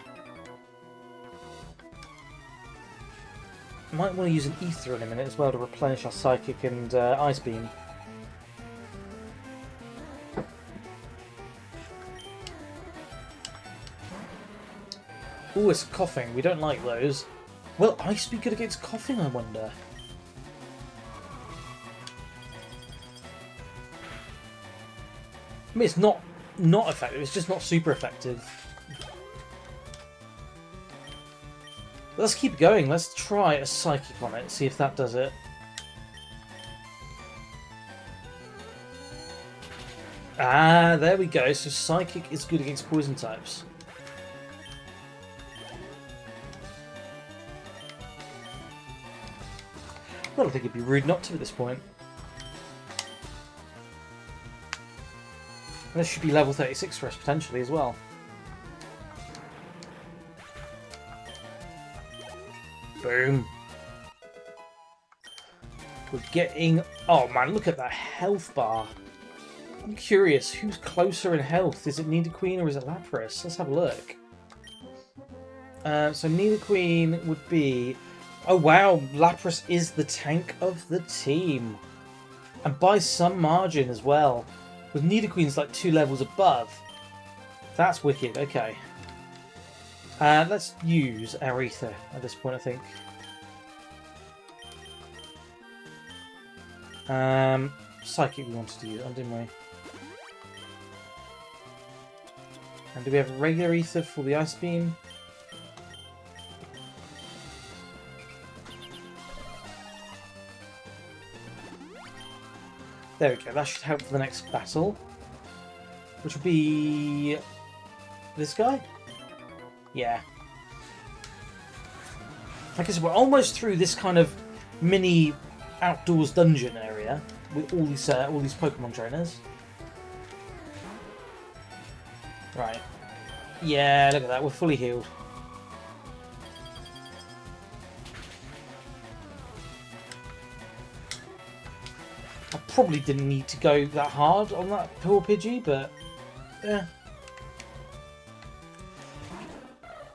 Might want to use an Ether in a minute as well to replenish our Psychic and Ice Beam. Ooh, it's coughing. We don't like those. Will Ice be good against coughing, I wonder? I mean, it's not effective, it's just not super effective. Let's keep going, let's try a Psychic on it, see if that does it. Ah, there we go, so Psychic is good against poison types. I don't think it'd be rude not to at this point. This should be level 36 for us, potentially, as well. Boom. We're getting... Oh, man, look at that health bar. I'm curious, who's closer in health? Is it Nidoqueen or is it Lapras? Let's have a look. So Nidoqueen would be... Oh wow, Lapras is the tank of the team. And by some margin as well. With Nidoqueen's like 2 levels above. That's wicked, okay. Let's use our Ether at this point, I think. Psychic we wanted to use, didn't we? And do we have regular Ether for the Ice Beam? There we go, that should help for the next battle. Which will be... this guy? Yeah. Like I said, we're almost through this kind of mini outdoors dungeon area with all these Pokemon trainers. Right. Yeah, look at that, we're fully healed. I probably didn't need to go that hard on that poor Pidgey, but yeah.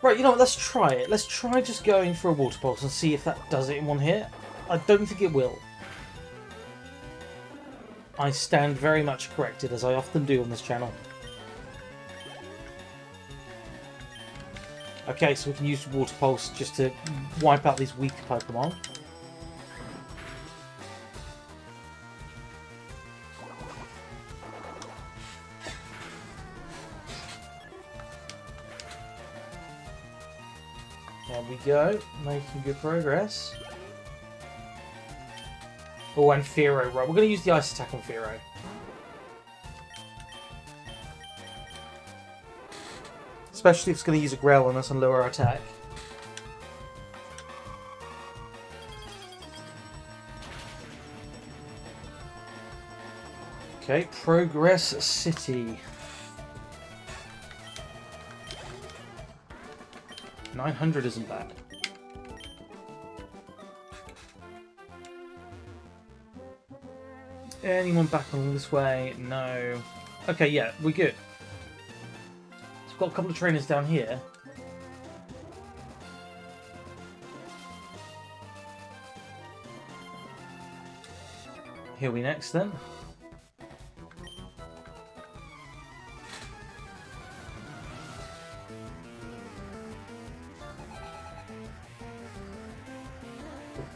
Right, you know what, let's try it. Let's try just going for a Water Pulse and see if that does it in one hit. I don't think it will. I stand very much corrected, as I often do on this channel. Okay, so we can use Water Pulse just to wipe out these weak Pokemon. There we go, making good progress. Oh, and Fearow, right, we're going to use the Ice Attack on Fearow. Especially if it's going to use a Growl on us and lower our attack. Okay, Progress City. 900 isn't bad. Anyone back along this way? No. Okay, yeah, we're good. So we've got a couple of trainers down here. Here we next then.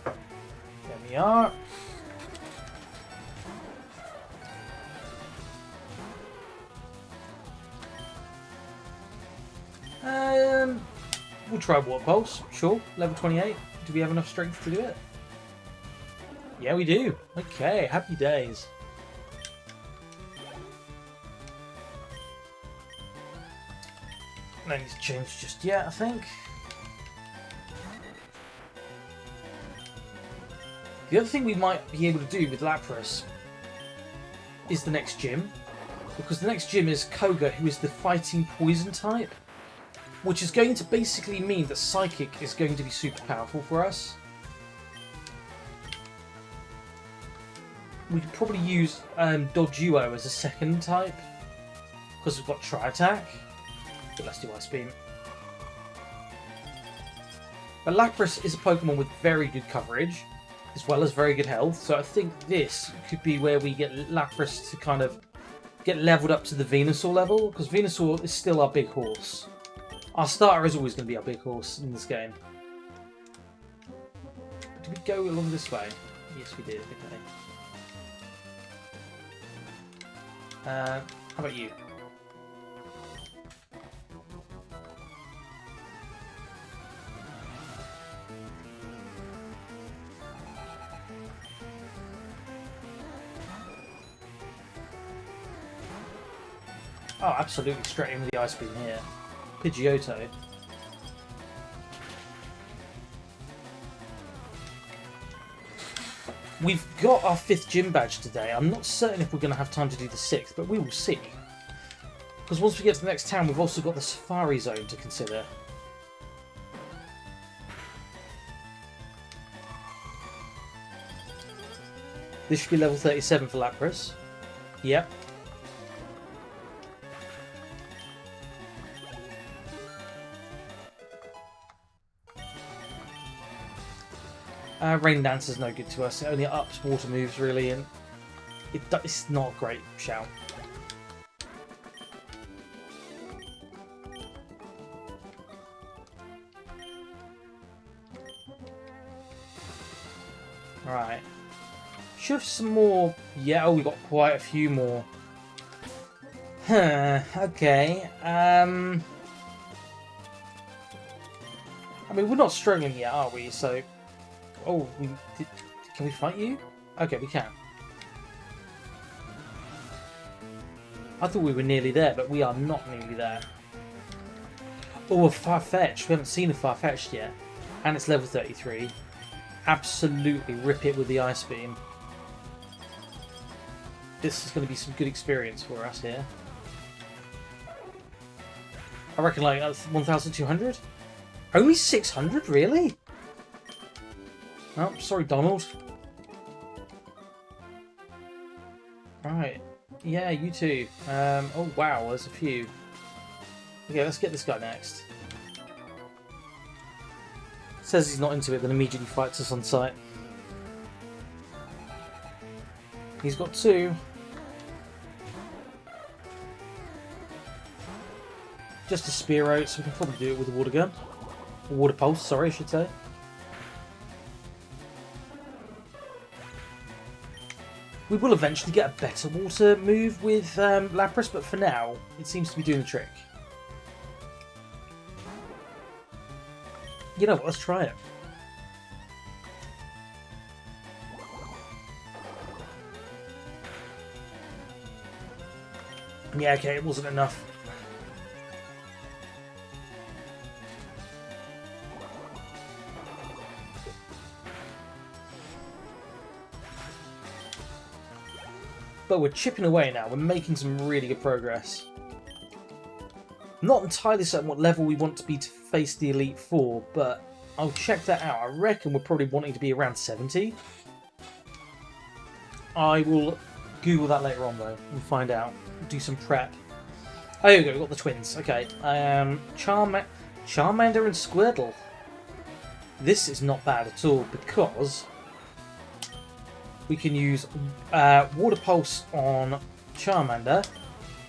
There we are. We'll try Water Pulse, sure. Level 28. Do we have enough strength to do it? Yeah, we do. Okay, happy days. No need to change just yet, I think. The other thing we might be able to do with Lapras is the next gym. Because the next gym is Koga, who is the fighting poison type. Which is going to basically mean that Psychic is going to be super powerful for us. We could probably use Doduo as a second type. Because we've got Tri-Attack. But let's do Ice Beam. But Lapras is a Pokemon with very good coverage. As well as very good health. So I think this could be where we get Lapras to kind of get leveled up to the Venusaur level. Because Venusaur is still our big horse. Our starter is always going to be our big horse in this game. Did we go along this way? Yes, we did. Okay. How about you? Oh, absolutely straight in with the Ice Beam here. Pidgeotto. We've got our 5th gym badge today. I'm not certain if we're going to have time to do the 6th, but we will see. Because once we get to the next town, we've also got the Safari Zone to consider. This should be level 37 for Lapras. Yep. Rain Dance is no good to us. It only ups water moves, really, and it's not a great shout. Alright. Should have some more... Yeah, oh, we got quite a few more. Huh, okay. I mean, we're not struggling yet, are we? So... Oh, can we fight you? Okay, we can. I thought we were nearly there, but we are not nearly there. Oh, a Farfetch'd. We haven't seen a Farfetch'd yet. And it's level 33. Absolutely rip it with the Ice Beam. This is going to be some good experience for us here. I reckon like 1,200? Only 600? Really? Oh, sorry, Donald. Right. Yeah, you too. Oh, wow, there's a few. Okay, let's get this guy next. Says he's not into it, then immediately fights us on sight. He's got 2. Just a Spearow, so we can probably do it with a water gun. A water pulse, sorry, I should say. We will eventually get a better water move with Lapras, but for now, it seems to be doing the trick. You know what, let's try it. Yeah, okay, it wasn't enough. But we're chipping away now, we're making some really good progress. I'm not entirely certain what level we want to be to face the Elite Four, but I'll check that out. I reckon we're probably wanting to be around 70. I will Google that later on though and find out. Do some prep. Oh, here we go, we've got the twins. Okay. Charmander and Squirtle. This is not bad at all because we can use Water Pulse on Charmander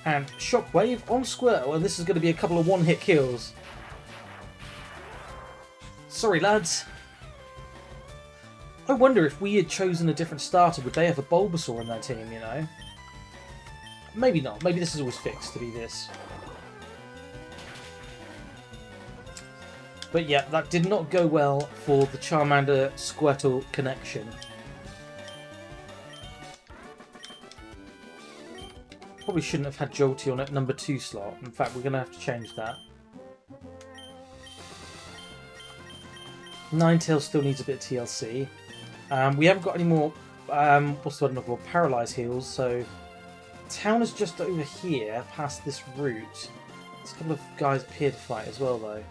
and Shockwave on Squirtle, and this is going to be a couple of one-hit kills. Sorry, lads. I wonder if we had chosen a different starter, would they have a Bulbasaur in their team, you know? Maybe not. Maybe this is always fixed to be this. But yeah, that did not go well for the Charmander-Squirtle connection. Probably shouldn't have had Jolty on at number 2 slot. In fact, we're going to have to change that. Ninetales still needs a bit of TLC. We haven't got any more, what's the word I'm looking for? Paralyze heals, so... Town is just over here, past this route. There's a couple of guys up here to fight as well, though.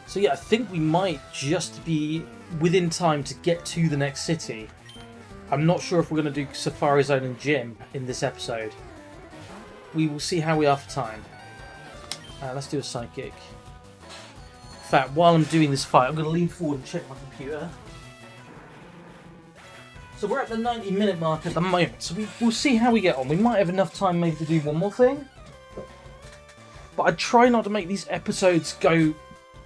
So yeah, I think we might just be within time to get to the next city. I'm not sure if we're going to do Safari Zone and Gym in this episode. We will see how we are for time. Let's do a Psychic. In fact, while I'm doing this fight, I'm going to lean forward and check my computer. So we're at the 90-minute mark at the moment, so we'll see how we get on. We might have enough time maybe to do one more thing. But I try not to make these episodes go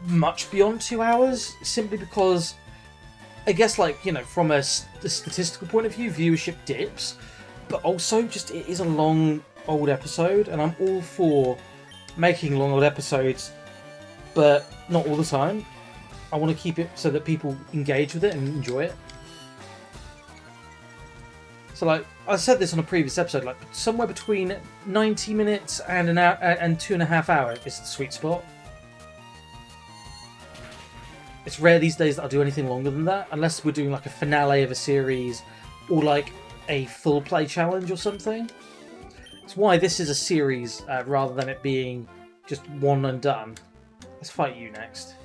much beyond 2 hours, simply because... I guess, like, you know, from a statistical point of view, viewership dips, but also just it is a long, old episode, and I'm all for making long, old episodes, but not all the time. I want to keep it so that people engage with it and enjoy it. So, like, I said this on a previous episode, like, somewhere between 90 minutes and an hour and 2.5 hours is the sweet spot. It's rare these days that I'll do anything longer than that, unless we're doing like a finale of a series or like a full play challenge or something. It's why this is a series rather than it being just one and done. Let's fight you next.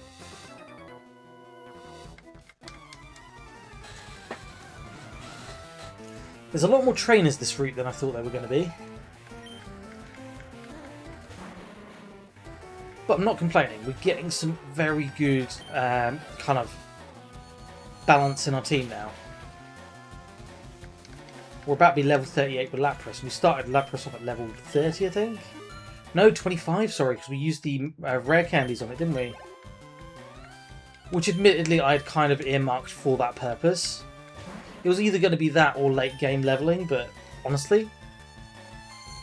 There's a lot more trainers this route than I thought there were going to be. But I'm not complaining. We're getting some very good kind of balance in our team now. We're about to be level 38 with Lapras. We started Lapras off at level 30, I think. No, 25, sorry, because we used the rare candies on it, didn't we? Which, admittedly, I had kind of earmarked for that purpose. It was either going to be that or late game leveling, but honestly,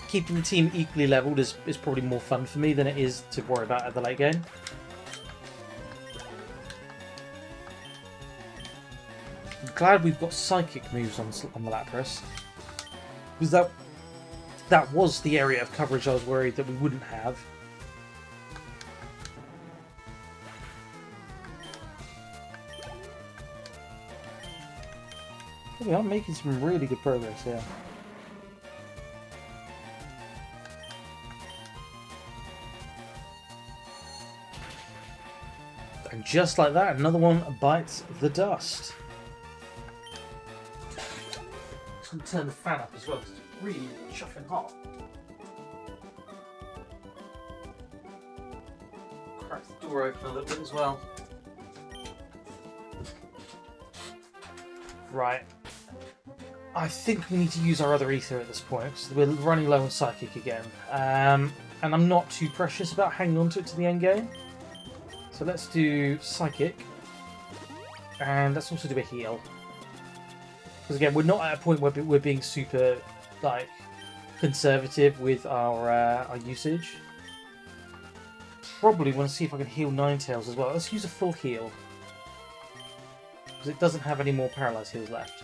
keeping the team equally leveled is probably more fun for me than it is to worry about at the late game. I'm glad we've got psychic moves on the Lapras, because that was the area of coverage I was worried that we wouldn't have. We are making some really good progress here. And just like that, another one bites the dust. Just going to turn the fan up as well because it's really chuffing hot. Crack the door open a little bit as well. Right. I think we need to use our other ether at this point because we're running low on psychic again. And I'm not too precious about hanging on to it to the end game. So let's do psychic. And let's also do a heal. Because again, we're not at a point where we're being super like conservative with our usage. Probably want to see if I can heal Ninetales as well. Let's use a full heal. Because it doesn't have any more paralyzed heals left.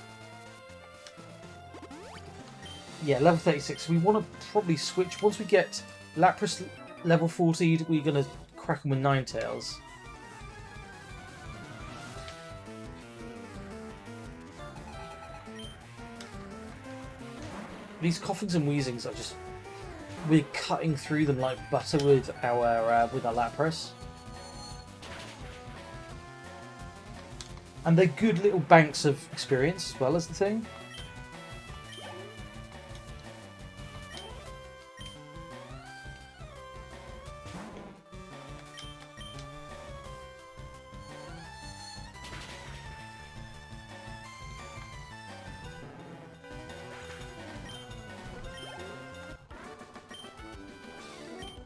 Yeah, level 36. We want to probably switch. Once we get Lapras level 40, we're going to crack them with Ninetales. These coughings and wheezings are just... we're cutting through them like butter with our Lapras. And they're good little banks of experience as well as the thing.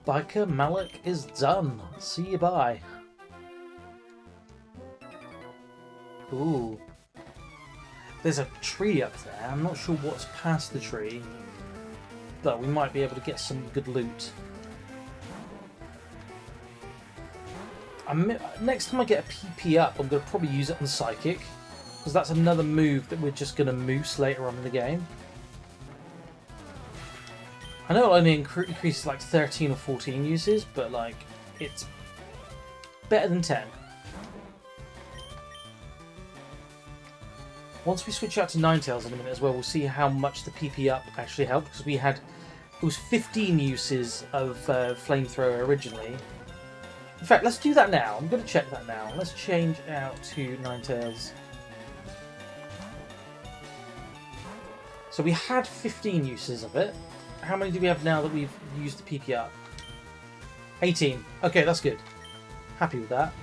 Biker Malik is done. See you bye. Ooh. There's a tree up there. I'm not sure what's past the tree. But we might be able to get some good loot. Next time I get a PP up, I'm going to probably use it on Psychic. Because that's another move that we're just going to moose later on in the game. I know it only increases like 13 or 14 uses, but like, it's better than 10. Once we switch out to Ninetales in a minute as well, we'll see how much the PP up actually helped, because we had, it was 15 uses of Flamethrower originally. In fact, let's do that now. I'm going to check that now. Let's change out to Ninetales. So we had 15 uses of it. How many do we have now that we've used the PP up? 18. Okay, that's good. Happy with that.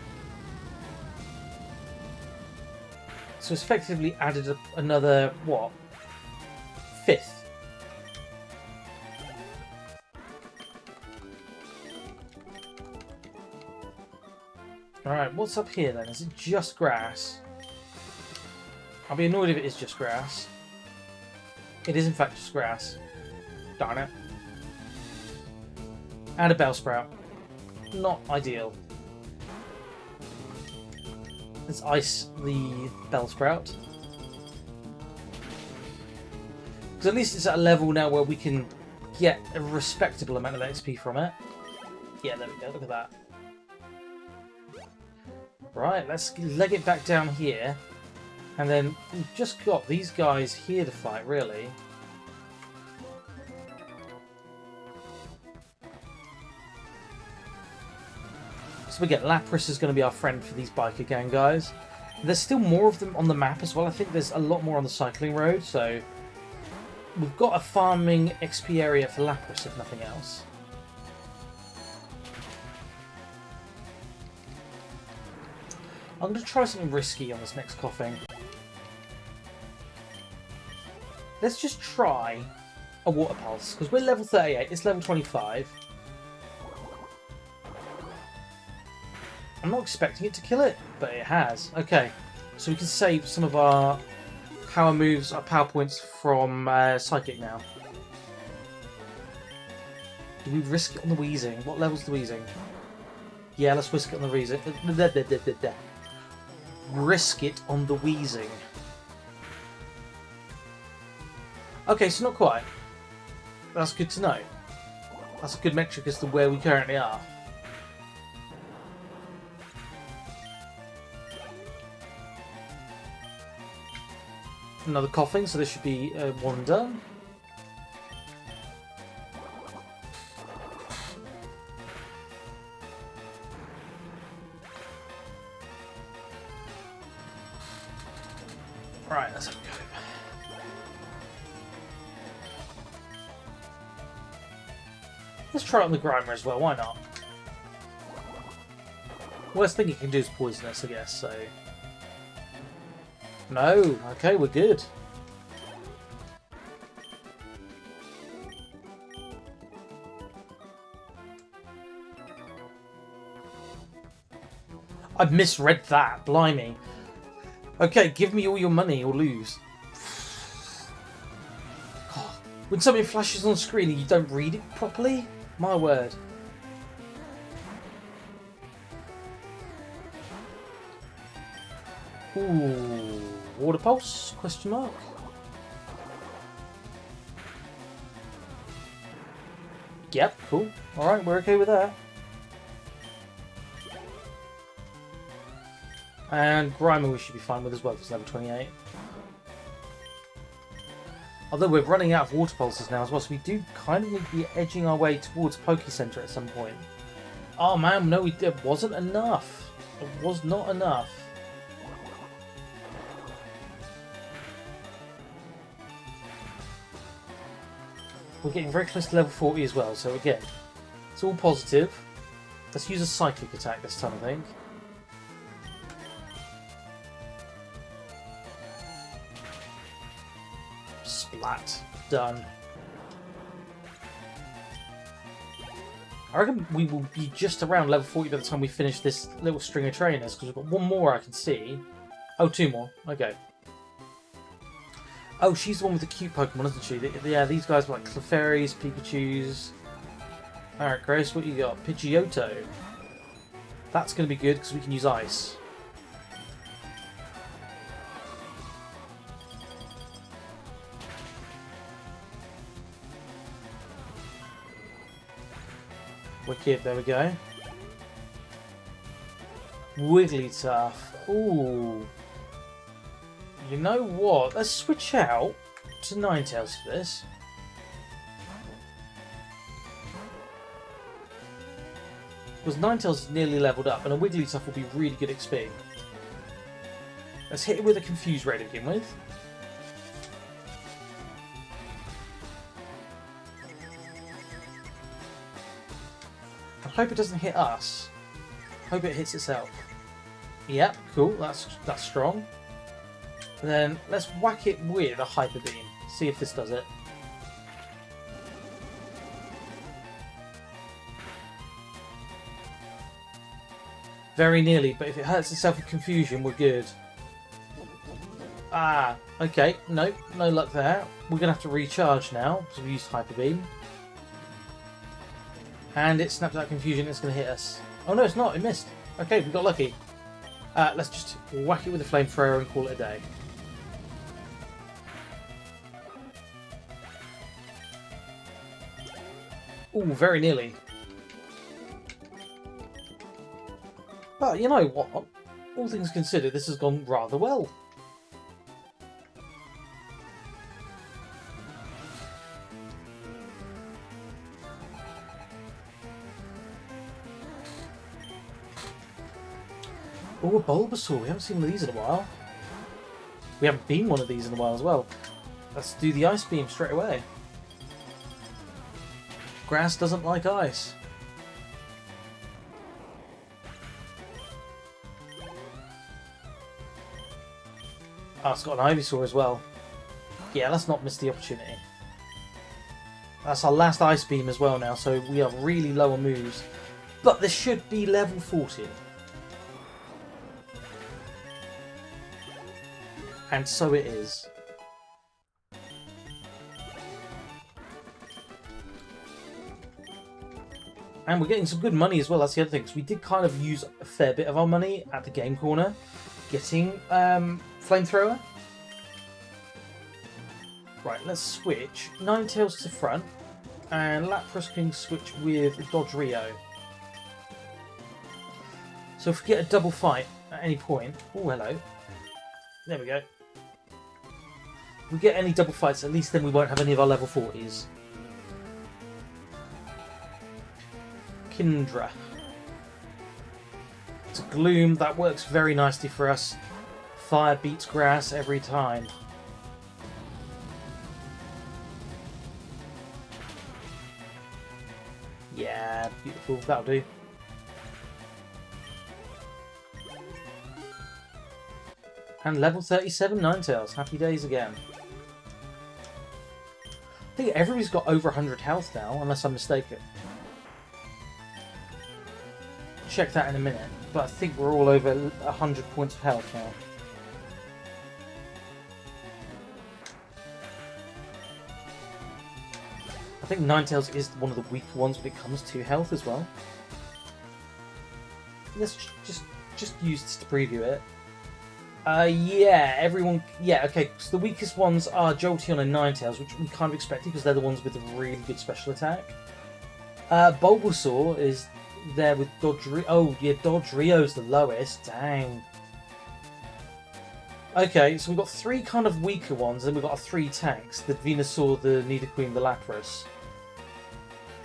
So it's effectively added another, what? 5th. Alright, what's up here then? Is it just grass? I'll be annoyed if it is just grass. It is in fact just grass. Darn it. And a Bellsprout. Not ideal. Let's ice the Bellsprout. Because at least it's at a level now where we can get a respectable amount of XP from it. Yeah, there we go. Look at that. Right, let's leg it back down here. And then we've just got these guys here to fight, really. So again, Lapras is going to be our friend for these biker gang guys. There's still more of them on the map as well. I think there's a lot more on the cycling road, so we've got a farming XP area for Lapras, if nothing else. I'm going to try something risky on this next coughing. Let's just try a Water Pulse, because we're level 38, it's level 25. I'm not expecting it to kill it, but it has. Okay, so we can save some of our power moves, our power points from Psychic now. Do we risk it on the Wheezing? What level's the Wheezing? Yeah, let's risk it on the Wheezing. Risk it on the Wheezing. Okay, so not quite. That's good to know. That's a good metric as to where we currently are. Another coughing, so this should be one done. Right, let's have a go. Let's try it on the Grimer as well, why not? Worst thing you can do is poisonous, I guess, so... No, okay, we're good. I've misread that, blimey. Okay, give me all your money or lose. God, when something flashes on screen and you don't read it properly? My word. Ooh, Water Pulse? Question mark. Yep, cool. Alright, we're okay with that. And Grimer we should be fine with as well, because it's level 28. Although we're running out of Water Pulses now as well, so we do kind of need to be edging our way towards Poke Center at some point. Oh man, no, it wasn't enough. It was not enough. We're getting very close to level 40 as well, so again, it's all positive. Let's use a Cyclic attack this time, I think. Splat. Done. I reckon we will be just around level 40 by the time we finish this little string of trainers, because we've got one more I can see. Oh, two more. Okay. Oh, she's the one with the cute Pokemon, isn't she? Yeah, these guys are like Clefairies, Pikachus. Alright, Grace, what you got? Pidgeotto. That's going to be good because we can use Ice. Wicked, there we go. Wigglytuff. Ooh. You know what? Let's switch out to Ninetales for this. Because Ninetales is nearly leveled up, and a Wigglytuff will be really good XP. Let's hit it with a Confuse Ray to begin with. I hope it doesn't hit us. Hope it hits itself. Yep, cool. That's strong. And then let's whack it with a Hyper Beam. See if this does it. Very nearly, but if it hurts itself with Confusion, we're good. Ah, okay. Nope, no luck there. We're going to have to recharge now, because we used Hyper Beam. And it snapped out Confusion, it's going to hit us. Oh no, it's not, it missed. Okay, we got lucky. Let's just whack it with a Flamethrower and call it a day. Ooh, very nearly. But you know what? All things considered, this has gone rather well. Oh, a Bulbasaur. We haven't seen one of these in a while. We haven't been one of these in a while as well. Let's do the Ice Beam straight away. Grass doesn't like ice. Oh, it's got an Ivysaur as well. Yeah, let's not miss the opportunity. That's our last Ice Beam as well now, so we are really low on moves. But this should be level 40. And so it is. And we're getting some good money as well, that's the other thing. Because we did kind of use a fair bit of our money at the game corner getting Flamethrower. Right, let's switch. Ninetales to front. And Lapras can switch with Dodrio. So if we get a double fight at any point... Oh, hello. There we go. If we get any double fights, at least then we won't have any of our level 40s. Kindra. It's a Gloom. That works very nicely for us. Fire beats grass every time. Yeah, beautiful. That'll do. And level 37 Ninetales. Happy days again. I think everybody's got over 100 health now, unless I'm mistaken. Check that in a minute, but I think we're all over 100 points of health now. I think Ninetales is one of the weaker ones when it comes to health as well. Let's just use this to preview it. Yeah, everyone... Yeah, okay, so the weakest ones are Jolteon and Ninetales, which we kind of expected because they're the ones with a really good special attack. Bulbasaur is there with Dodrio. Oh, yeah, Dodrio's the lowest. Dang. Okay, so we've got three kind of weaker ones, and we've got our three tanks. The Venusaur, the Nidoqueen, the Lapras.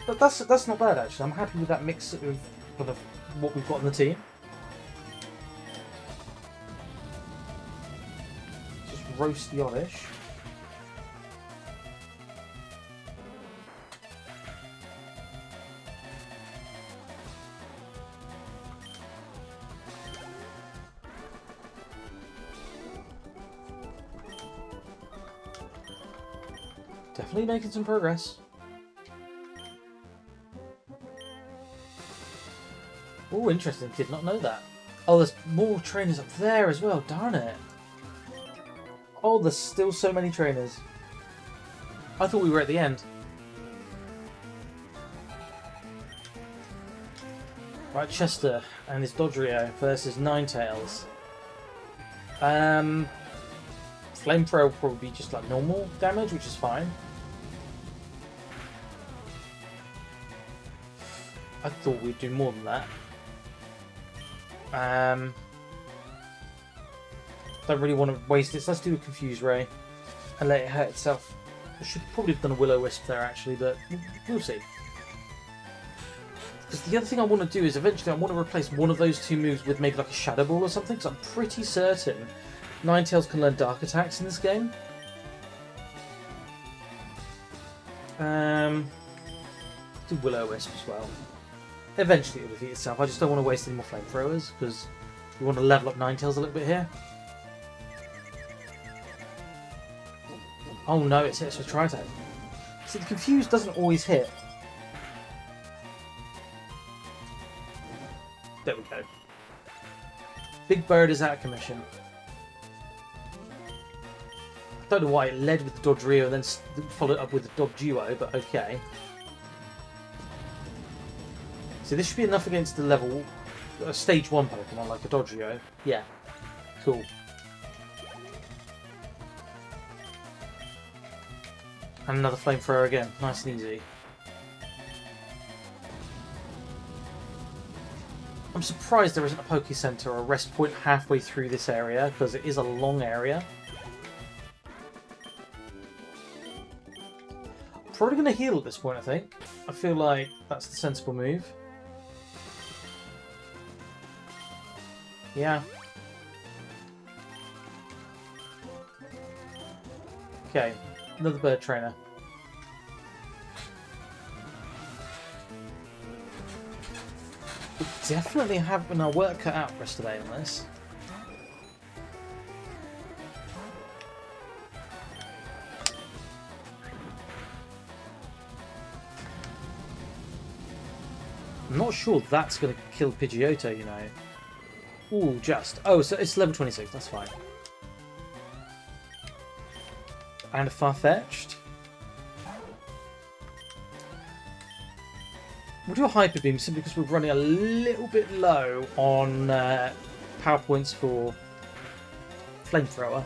But that's not bad, actually. I'm happy with that mix of kind of what we've got in the team. Just roast the Oddish. Definitely making some progress. Oh, interesting. Did not know that. Oh, there's more trainers up there as well. Darn it. Oh, there's still so many trainers. I thought we were at the end. Right, Chester and his Dodrio versus Ninetales. Flamethrower will probably be just like normal damage, which is fine. I thought we'd do more than that. Don't really want to waste it, so let's do a Confuse Ray and let it hurt itself. I should probably have done a Will-O-Wisp there actually, but we'll see. Because the other thing I want to do is eventually I want to replace one of those two moves with maybe like a Shadow Ball or something, because I'm pretty certain Ninetales can learn Dark Attacks in this game. Do Will-O-Wisp as well. Eventually it'll defeat itself. I just don't want to waste any more Flamethrowers because we want to level up Ninetales a little bit here. Oh no, it hits with Tri-Attack. See, the Confuse doesn't always hit. There we go. Big Bird is out of commission. Don't know why it led with the Dodrio and then followed up with the Dodrio, but okay. So this should be enough against the level stage 1 Pokemon like a Dodrio. Yeah, cool. And another Flamethrower again, nice and easy. I'm surprised there isn't a Poke Center or a rest point halfway through this area because it is a long area. Probably going to heal at this point, I think. I feel like that's the sensible move. Yeah. Okay, another bird trainer. We definitely have our work cut out for us today on this. I'm not sure that's going to kill Pidgeotto, you know. Ooh, just. Oh, so it's level 26. That's fine. And a Farfetch'd. We'll do a Hyper Beam simply because we're running a little bit low on power points for Flamethrower.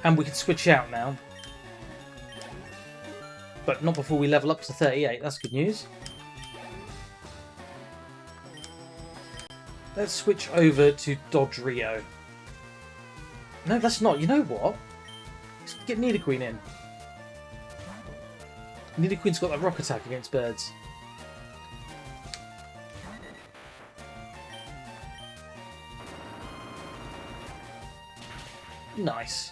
And we can switch out now. But not before we level up to 38. That's good news. Let's switch over to Dodge Rio. No, that's not. You know what? Let's get Nidoqueen in. Nidoqueen's got that rock attack against birds. Nice.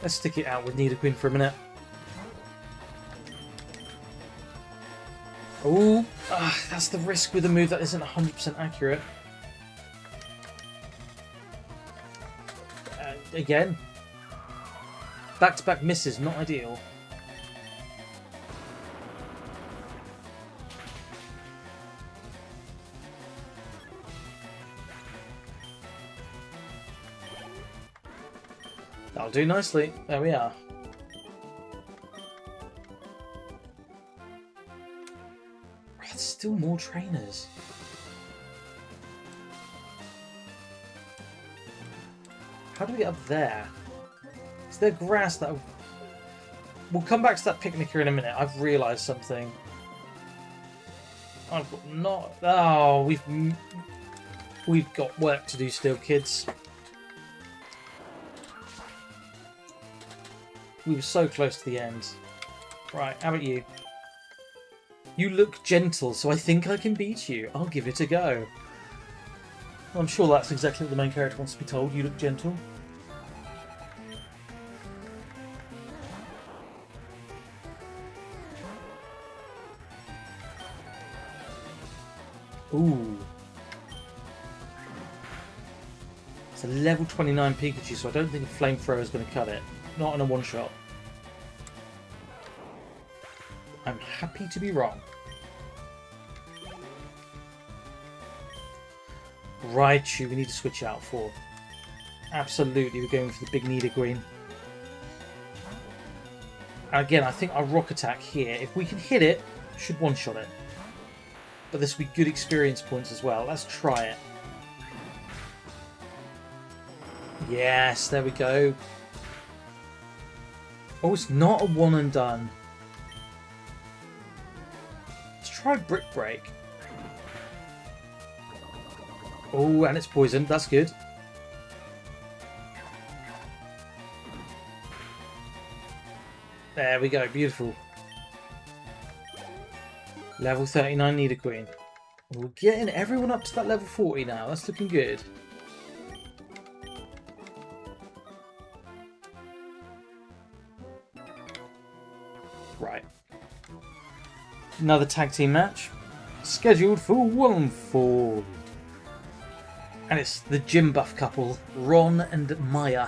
Let's stick it out with Nidoqueen for a minute. Oh, that's the risk with a move that isn't 100% accurate. Again, back-to-back misses, not ideal. That'll do nicely. There we are. There's still more trainers. How do we get up there? Is there grass that... We'll come back to that picnicker in a minute. I've realised something. I've got not... Oh, we've got work to do still, kids. We were so close to the end. Right, how about you? You look gentle, so I think I can beat you. I'll give it a go. I'm sure that's exactly what the main character wants to be told. You look gentle. Ooh. It's a level 29 Pikachu, so I don't think a Flamethrower is going to cut it. Not in a one-shot. I'm happy to be wrong. Raichu, we need to switch out for. Absolutely, we're going for the big Nidoqueen. And again, I think our Rock Attack here, if we can hit it, should one-shot it. But this will be good experience points as well. Let's try it. Yes, there we go. Oh, it's not a one and done. Let's try Brick Break. Oh, and it's poisoned. That's good. There we go. Beautiful. Level 39 Nidoqueen. We're getting everyone up to that level 40 now. That's looking good. Right. Another tag team match. Scheduled for one fall. And it's the gym buff couple, Ron and Maya.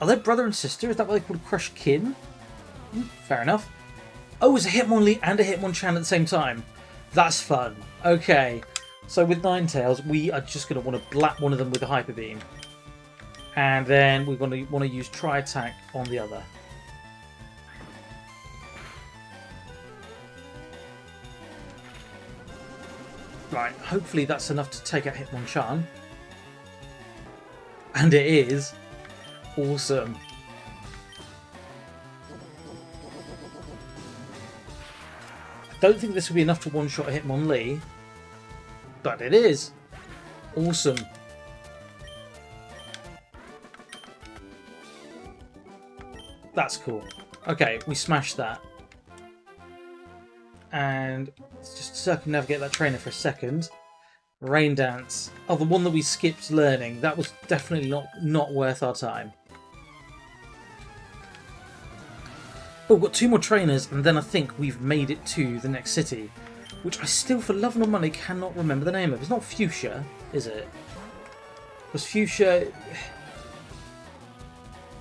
Are they brother and sister? Is that what they call Crush Kin? Fair enough. Oh, it's a Hitmonlee and a Hitmonchan at the same time. That's fun. Okay. So with Ninetales, we are just going to want to blap one of them with a Hyper Beam. And then we're going to want to use Tri-Attack on the other. Right, hopefully that's enough to take out Hitmonchan. And it is. Awesome. I don't think this will be enough to one-shot Hitmonlee. But it is. Awesome. That's cool. Okay, we smashed that. And let's just circumnavigate that trainer for a second. Rain Dance. Oh, the one that we skipped learning. That was definitely not worth our time. But we've got two more trainers, and then I think we've made it to the next city. which I still, for love nor money, cannot remember the name of. It's not Fuchsia, is it? Was Fuchsia...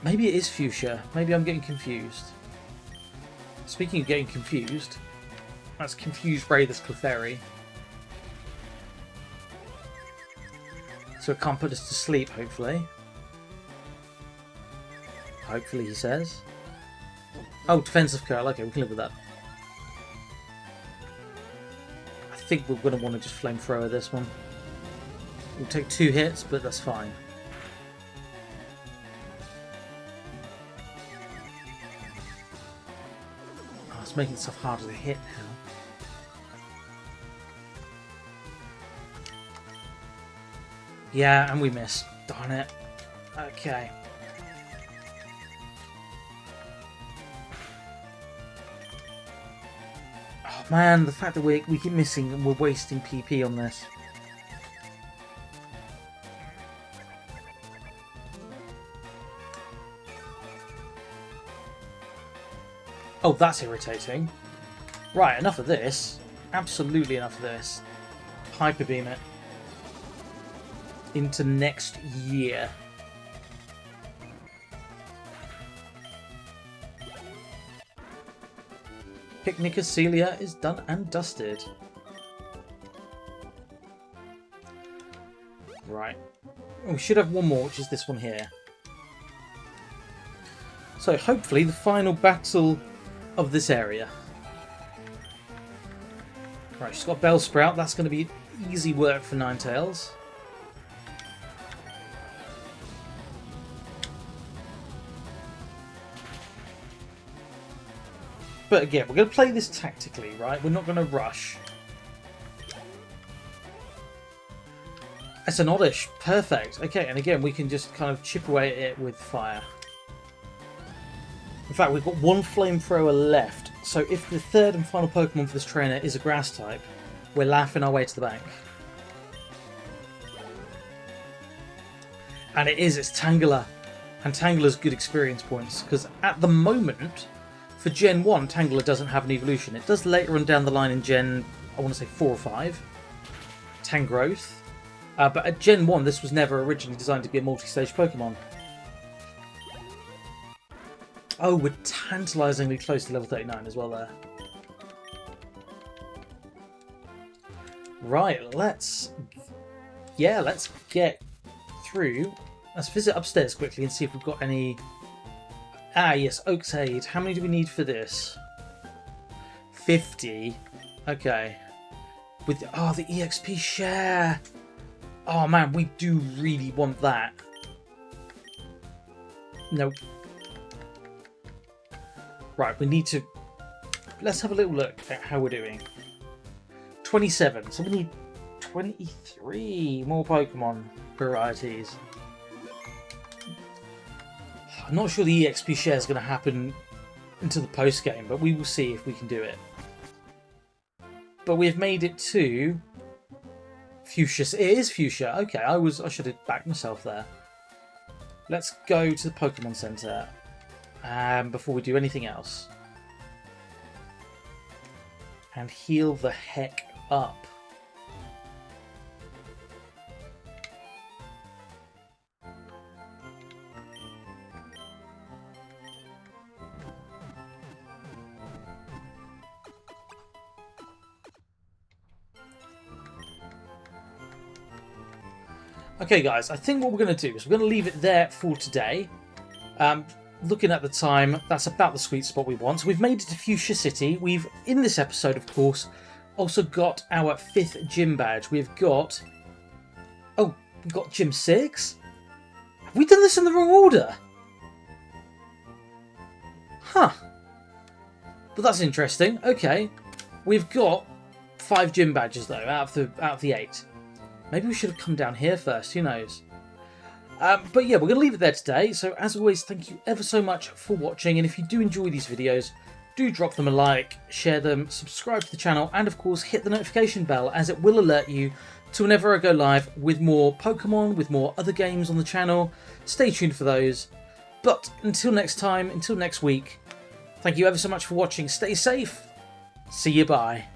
Maybe it is Fuchsia. Maybe I'm getting confused. Speaking of getting confused, that's confused Ray, this Clefairy. So it can't put us to sleep, hopefully. Hopefully, he says. Oh, defensive curl. Okay, we can live with that. I think we're going to want to just flamethrower this one. We'll take 2 hits, but that's fine. Oh, it's making stuff harder to hit now. Yeah, and we missed. Darn it. Okay. Oh man, the fact that we keep missing and we're wasting PP on this. Oh, that's irritating. Right, enough of this. Absolutely enough of this. Hyper beam it. Into next year. Picnicacelia is done and dusted. Right. We should have one more, which is this one here. So hopefully the final battle of this area. Right, she's got Bellsprout. That's going to be easy work for Ninetales. But again, we're going to play this tactically, right? We're not going to rush. It's an oddish. Perfect. Okay, and again, we can just kind of chip away at it with fire. In fact, we've got one flamethrower left. So if the third and final Pokemon for this trainer is a grass type, we're laughing our way to the bank. And it is, it's Tangela. And Tangela's good experience points, because at the moment, for Gen 1, Tangela doesn't have an evolution. It does later on down the line in Gen, I want to say 4 or 5. Tangrowth. But at Gen 1, this was never originally designed to be a multi-stage Pokemon. Oh, we're tantalisingly close to level 39 as well there. Right, let's get through. Let's visit upstairs quickly and see if we've got any... Ah, yes, Oakshade. How many do we need for this? 50. Okay. With the EXP share. Oh man, we do really want that. Nope. Right, we need to... Let's have a little look at how we're doing. 27. So we need 23 more Pokemon varieties. I'm not sure the EXP share is going to happen until the post-game, but we will see if we can do it. But we've made it to... Fuchsia. It is Fuchsia. Okay, I should have backed myself there. Let's go to the Pokemon Center before we do anything else. And heal the heck up. Okay guys, I think what we're going to do is we're going to leave it there for today. Looking at the time, that's about the sweet spot we want. So we've made it to Fuchsia City. We've, in this episode of course, also got our 5th gym badge. We've got... Oh, we've got Gym 6? Have we done this in the wrong order? Huh. But that's interesting. Okay. We've got 5 gym badges though, out of the 8. Maybe we should have come down here first, who knows. But yeah, we're going to leave it there today. So as always, thank you ever so much for watching. And if you do enjoy these videos, do drop them a like, share them, subscribe to the channel, and of course hit the notification bell, as it will alert you to whenever I go live with more Pokemon, with more other games on the channel. Stay tuned for those. But until next time, until next week, thank you ever so much for watching. Stay safe. See you, bye.